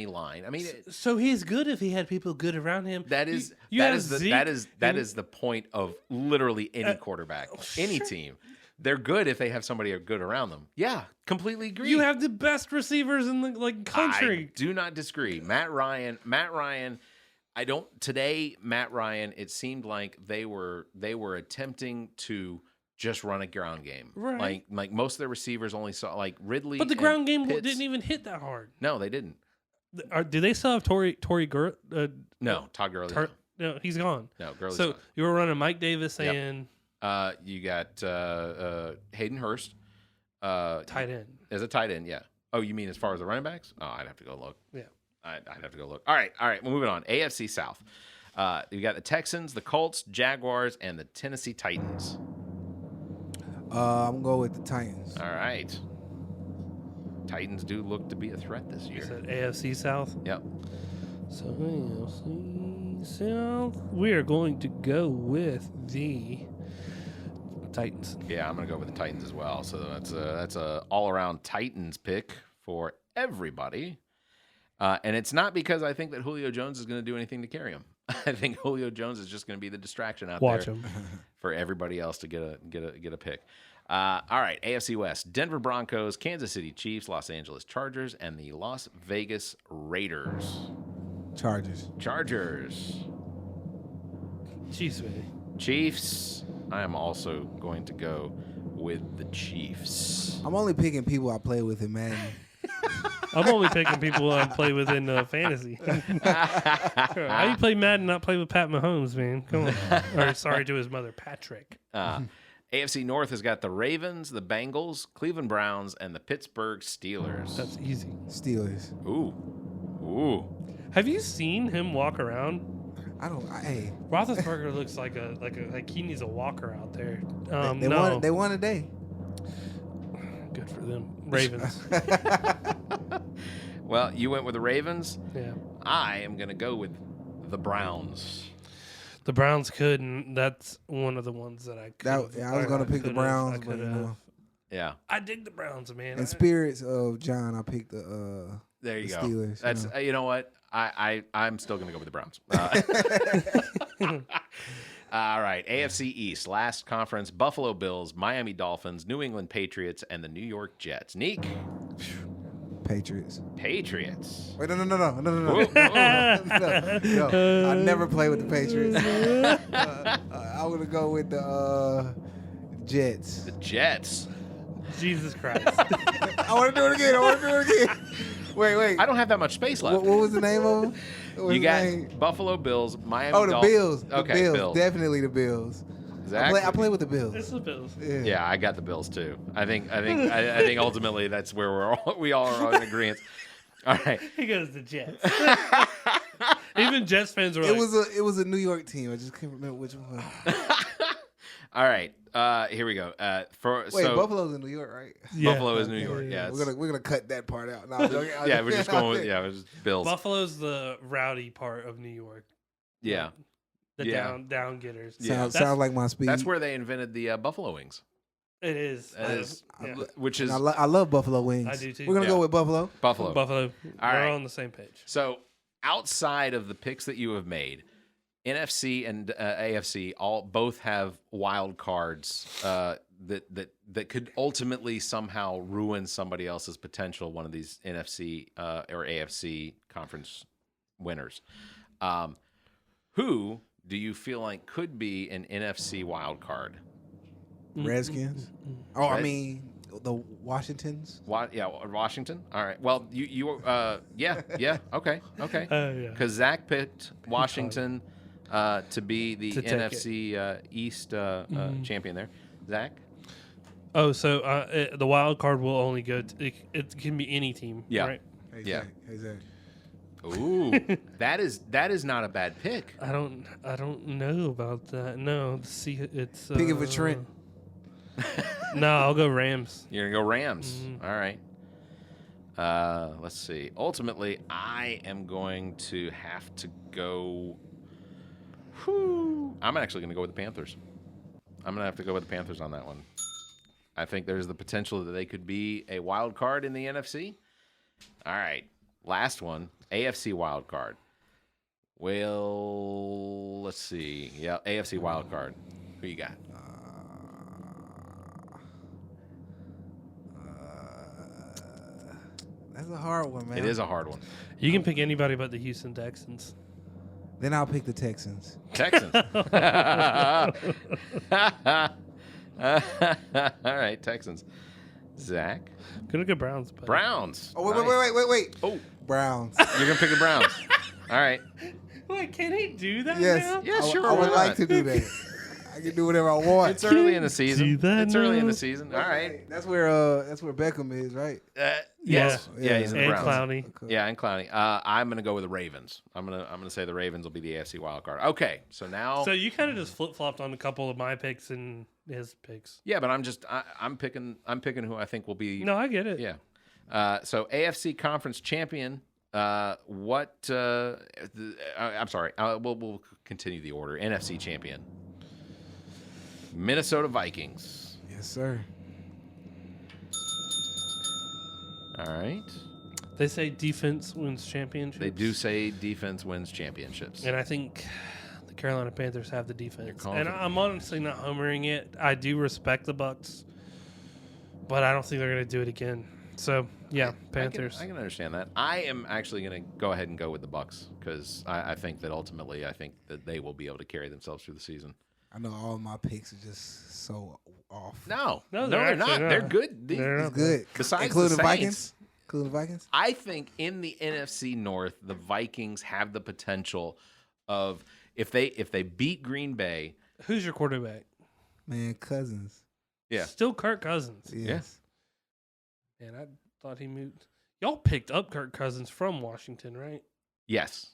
line. I mean, so he's good if he had people good around him. That is the point of literally any quarterback, any team. They're good if they have somebody good around them. Yeah, completely agree. You have the best receivers in the country. I do not disagree. Matt Ryan. Matt Ryan, it seemed like they were attempting to just run a ground game. Right. Like most of their receivers only saw like Ridley. But the ground game Pitts. didn't even hit that hard. No, they didn't. Do they still have Tory Gurley? No, Todd Gurley. No, he's gone. No, Gurley's so gone. You were running Mike Davis and you got Hayden Hurst. Tight end. As a tight end, yeah. Oh, you mean as far as the running backs? Oh, I'd have to go look. Yeah. I'd have to go look. All right. We're moving on. AFC South. You got the Texans, the Colts, Jaguars, and the Tennessee Titans. I'm going to go with the Titans. All right. Titans do look to be a threat this year. You said AFC South? Yep. So AFC South, we are going to go with the Titans. Yeah, I'm going to go with the Titans as well. So that's a all-around Titans pick for everybody. And it's not because I think that Julio Jones is going to do anything to carry him. I think Julio Jones is just going to be the distraction out Watch there him. for everybody else to get a pick. All right, AFC West: Denver Broncos, Kansas City Chiefs, Los Angeles Chargers, and the Las Vegas Raiders. Chargers. Chiefs, baby. Chiefs. I am also going to go with the Chiefs. I'm only picking people I play with in Madden. I'm only picking people I play with in fantasy. How you play Madden and not play with Pat Mahomes, man? Come on. Or sorry to his mother, Patrick. AFC North has got the Ravens, the Bengals, Cleveland Browns, and the Pittsburgh Steelers. That's easy. Steelers. Ooh. Have you seen him walk around? Hey. Roethlisberger looks like he needs a walker out there. They won today. Good for them. Ravens. Well, you went with the Ravens. Yeah. I am going to go with the Browns. The Browns could, and that's one of the ones that I could. I was going to pick the Browns, but Yeah. I dig the Browns, man. In spirits of John, I picked the there you go. Steelers. That's you know what? I'm still going to go with the Browns. All right, AFC East, last conference: Buffalo Bills, Miami Dolphins, New England Patriots, and the New York Jets. Nique? Patriots. Patriots. Wait, no. I never play with the Patriots. I'm going to go with the Jets. The Jets. Jesus Christ. I want to do it again. Wait. I don't have that much space left. What was the name of them? You got Buffalo Bills, Miami Dolphins. Dolphins. Bills. Okay, Bills. Definitely the Bills. Exactly. I play with the Bills. It's the Bills. Yeah, I got the Bills too. I think ultimately that's where we all are in agreement. All right. He goes the Jets. Even Jets fans were It was a New York team. I just can't remember which one. All right. Here we go. Buffalo's in New York, right? Yeah. Buffalo is New York. Yeah. We're gonna cut that part out. No, I'm joking. Yeah, we're just going with we're just Bills. Buffalo's the rowdy part of New York. Yeah. The down getters. Yeah. Sounds like my speed. That's where they invented the Buffalo wings. It is. Which is I love Buffalo wings. I do too. We're gonna go with Buffalo. Buffalo. We're right. on the same page. So outside of the picks that you have made, NFC and AFC both have wild cards that could ultimately somehow ruin somebody else's potential. One of these NFC or AFC conference winners. Who do you feel like could be an NFC wild card? Redskins. Oh, I mean the Washingtons. Washington. All right. Well, you okay. Because Zach picked Washington to be the NFC East champion there. Zach? Oh, so the wild card will only go to, it can be any team, right? Hey, Yeah. Zach. Ooh, that is not a bad pick. I don't know about that. No, see, it's pick it for Trent. No, I'll go Rams. You're gonna go Rams. All right. Let's see. Ultimately, I am going to have to go. I'm actually gonna go with the Panthers. I'm gonna have to go with the Panthers on that one. I think there's the potential that they could be a wild card in the NFC. All right. Last one, AFC wild card. Well, let's see. Yeah, AFC wild card. Who you got? That's a hard one, man. It is a hard one. You can pick anybody but the Houston Texans. Then I'll pick the Texans. Texans. All right, Texans. Zach? Gonna go Browns. Buddy. Browns. Oh, Nice. wait. Oh, Browns. you're going to pick the Browns. All right. Wait, can he do that Yes. now? Yeah, sure. I would why like not? to do that. I can do whatever I want. It's early in the season. do that It's early in now? the season. All right. That's where Beckham is, right? Yes. Yeah. Yeah, he's in the And Browns. Clowney. Okay. Yeah, and Clowney. I'm going to go with the Ravens. I'm gonna say the Ravens will be the AFC wild card. Okay, so now. So you kind of just flip flopped on a couple of my picks and his picks. Yeah, but I'm picking who I think will be. No, I get it. Yeah. So AFC Conference champion. I'm sorry. We'll continue the order. NFC champion. Minnesota Vikings. Yes, sir. All right. They say defense wins championships. They do say defense wins championships. And I think the Carolina Panthers have the defense. And confident. I'm honestly not homering it. I do respect the Bucks, but I don't think they're going to do it again. So, yeah, Panthers. I can understand that. I am actually going to go ahead and go with the Bucks because I think that ultimately that they will be able to carry themselves through the season. I know all my picks are just so off. No, they're they're not. actually not. They're good. It's good. Besides including the Vikings. Saints, Including Vikings. I think in the NFC North, the Vikings have the potential of if they beat Green Bay. Who's your quarterback? Man, Cousins. Yeah, Still Kirk Cousins. Yes. Man, I thought he moved. Y'all picked up Kirk Cousins from Washington, right? yes,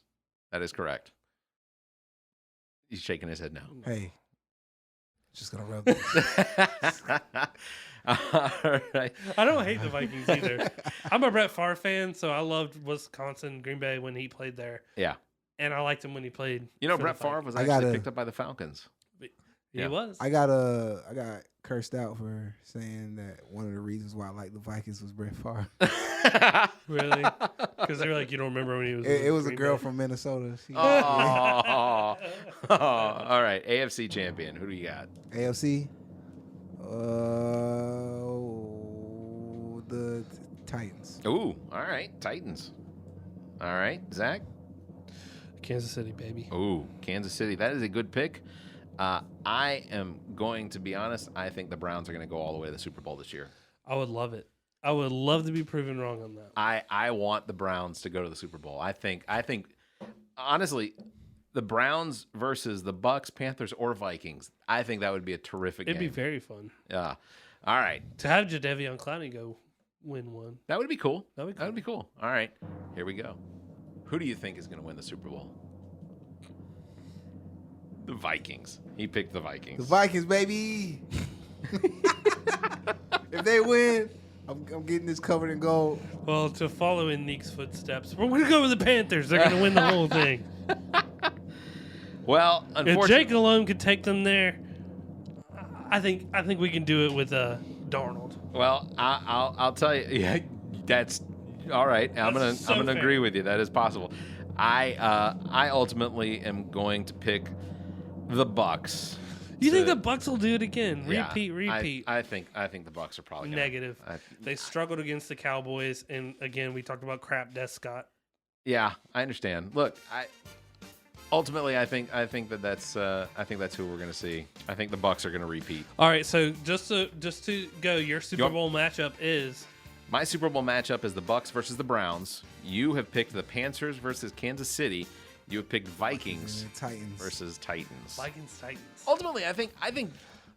that is correct. He's shaking his head no. Hey. Just gonna rub it. All right. I don't hate the Vikings either. I'm a Brett Favre fan, so I loved Wisconsin, Green Bay when he played there. Yeah. And I liked him when he played. You know, for the Brett Favre Vikings. was I actually gotta- picked up by the Falcons. He Yeah. was. I got cursed out for saying that one of the reasons why I like the Vikings was Brett Favre. Really? Because they were like, you don't remember when he was. It was a Green girl Bay? from Minnesota. She, All right. AFC champion. Who do you got? AFC. The Titans. Ooh. All right. Titans. All right. Zach? Kansas City, baby. Ooh. Kansas City. That is a good pick. I am going to be honest. I think the Browns are going to go all the way to the Super Bowl this year. I would love it. I would love to be proven wrong on that. I want the Browns to go to the Super Bowl. I think honestly, the Browns versus the Bucks, Panthers, or Vikings. I think that would be a terrific It'd be game. very fun Yeah. All right. to have Jadeveon Clowney go win one. That would be cool. That'd be cool. That would be cool. All right. Here we go. Who do you think is going to win the Super Bowl? The Vikings. He picked the Vikings. The Vikings, baby. If they win, I'm getting this covered in gold. Well, to follow in Nique's footsteps, we're going to go with the Panthers. They're going to win the whole thing. Well, If unfortunately, Jake alone could take them there, I think we can do it with Darnold. well, I'll tell you. Yeah, that's all right. I'm That's so gonna fair. agree with you. That is possible. I ultimately am going to pick the Bucks. You think the Bucks will do it again? Yeah, Repeat. I think the Bucks are probably gonna, Negative. They struggled against the Cowboys, and again, we talked about crap Des Scott. Yeah, I understand. Look, ultimately I think that's who we're gonna see. I think the Bucks are gonna repeat. All right, so just to go, your Super Bowl matchup is My Super Bowl matchup is the Bucks versus the Browns. You have picked the Panthers versus Kansas City. You have picked Vikings And the Titans. versus Titans. Vikings Titans. Ultimately, I think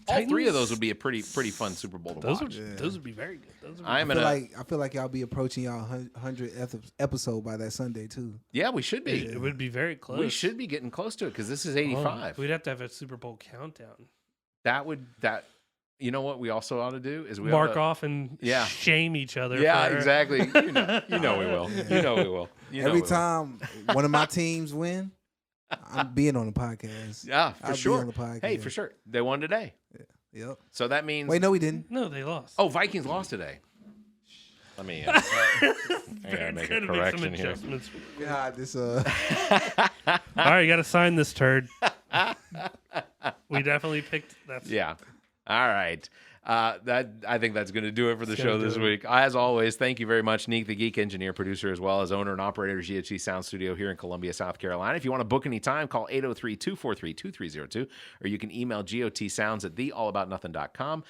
all Titans? throse would be a pretty fun Super Bowl to watch. Those would be very good. Those would be I feel like y'all be approaching y'all 100th episode by that Sunday too. Yeah, we should be. It would be very close. We should be getting close to it because this is Oh, 85. we'd have to have a Super Bowl countdown. You know what we also ought to do is we Mark ought to, off and Yeah. shame each other. Yeah, for- exactly. You know we will. You know we will. You know Every we will. time one of my teams win, I'm being on the podcast. Yeah, for I'll be sure. on the podcast. Hey, for sure. They won today. Yep. So that means Wait, no, we didn't. No, they lost. Oh, Vikings lost today. Let me I gotta make a Gotta correction here. adjustments. God, this All right, you got to sign this turd. We definitely picked that. Yeah. All right. I think that's going to do it for the It's show gonna this do it. week. As always, thank you very much, Nique the Geek, engineer, producer, as well as owner and operator of G.O.T. Sound Studio here in Columbia, South Carolina. If you want to book any time, call 803-243-2302, or you can email gotsounds@theallaboutnothing.com.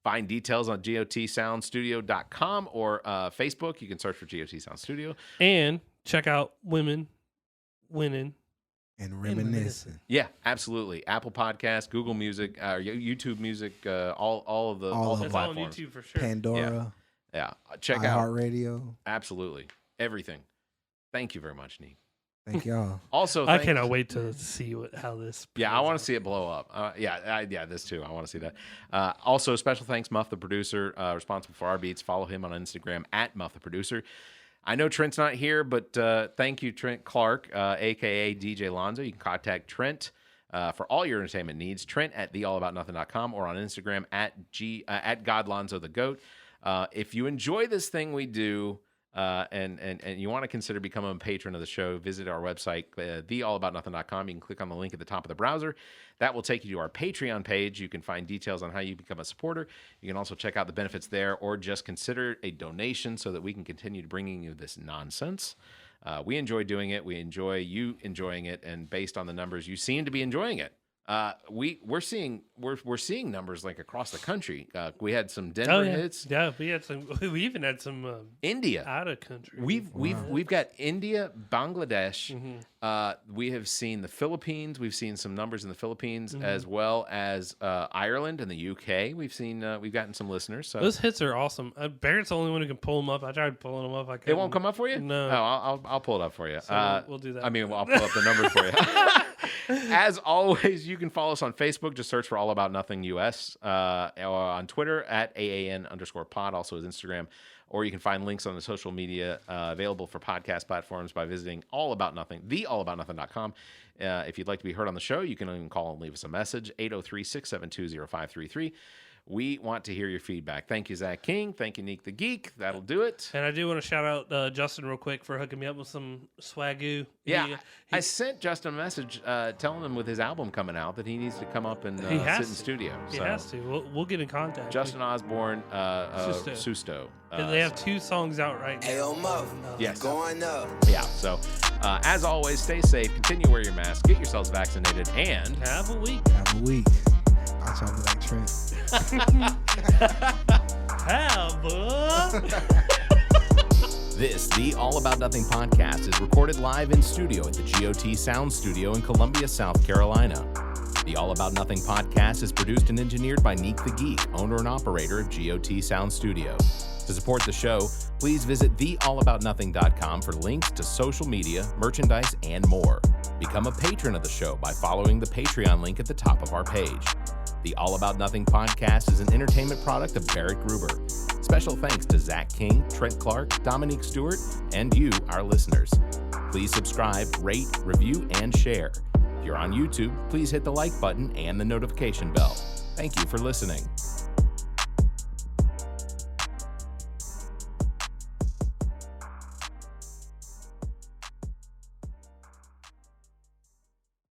Find details on gotsoundstudio.com or Facebook. You can search for GOT Sound Studio. And check out Women Winning. and reminiscing. Yeah, absolutely. Apple Podcasts, Google Music, YouTube Music, all of the All of the them. It's all on platforms. YouTube for sure. Pandora, Yeah, check out iHeartRadio. absolutely everything. Thank you very much, Nique. Thank y'all. Also, I thank- cannot wait to see how this. Yeah, I plays want out. to see it blow up. This too. I want to see that. Also, special thanks, Muff the producer, responsible for our beats. Follow him on Instagram @Muff the producer. I know Trent's not here, but thank you, Trent Clark, aka DJ Lonzo. You can contact Trent for all your entertainment needs. Trent @theallaboutnothing.com or on Instagram @GodLonzo the Goat. If you enjoy this thing we do, and you want to consider becoming a patron of the show, visit our website, theallaboutnothing.com. You can click on the link at the top of the browser. That will take you to our Patreon page. You can find details on how you become a supporter. You can also check out the benefits there, or just consider a donation so that we can continue to bringing you this nonsense. We enjoy doing it. We enjoy you enjoying it, and based on the numbers, you seem to be enjoying it. We're seeing numbers like across the country. We had some Denver hits. Yeah, we had some. We even had some India out of country. We've got India, Bangladesh. We have seen the Philippines. We've seen some numbers in the Philippines, as well as Ireland and the UK. We've gotten some listeners. So those hits are awesome. Barrett's the only one who can pull them up. I tried pulling them up. I couldn't. It won't come up for you? No. Oh, I'll pull it up for you. So we'll do that. I mean, I'll pull up the numbers for you. As always, you can follow us on Facebook. Just search for All About Nothing US. Or on Twitter at AAN_pod, also is Instagram. Or you can find links on the social media available for podcast platforms by visiting theallaboutnothing.com. If you'd like to be heard on the show, you can even call and leave us a message, 803-672-0533. We want to hear your feedback. Thank you, Zac King. Thank you, Nique the Geek. That'll do it. And I do want to shout out Justin real quick for hooking me up with some swagoo. Yeah, I sent Justin a message telling him with his album coming out that he needs to come up and sit in studio. He has to. We'll get in contact. Justin Osborne, Susto. They have 2 songs out right now. Ayo, Mo. Yes. Going up. Yeah, so as always, stay safe, continue to wear your mask, get yourselves vaccinated, and have a week. Have a week. I'll try to be like Trent. This, the All About Nothing podcast, is recorded live in studio at the G.O.T. Sound Studio in Columbia, South Carolina. The All About Nothing podcast is produced and engineered by Nique the Geek, owner and operator of G.O.T. Sound Studio. To support the show, please visit theallaboutnothing.com for links to social media, merchandise, and more. Become a patron of the show by following the Patreon link at the top of our page. The All About Nothing podcast is an entertainment product of Barrett Gruber. Special thanks to Zac King, Trent Clark, Dominique Stewart, and you, our listeners. Please subscribe, rate, review, and share. If you're on YouTube, please hit the like button and the notification bell. Thank you for listening.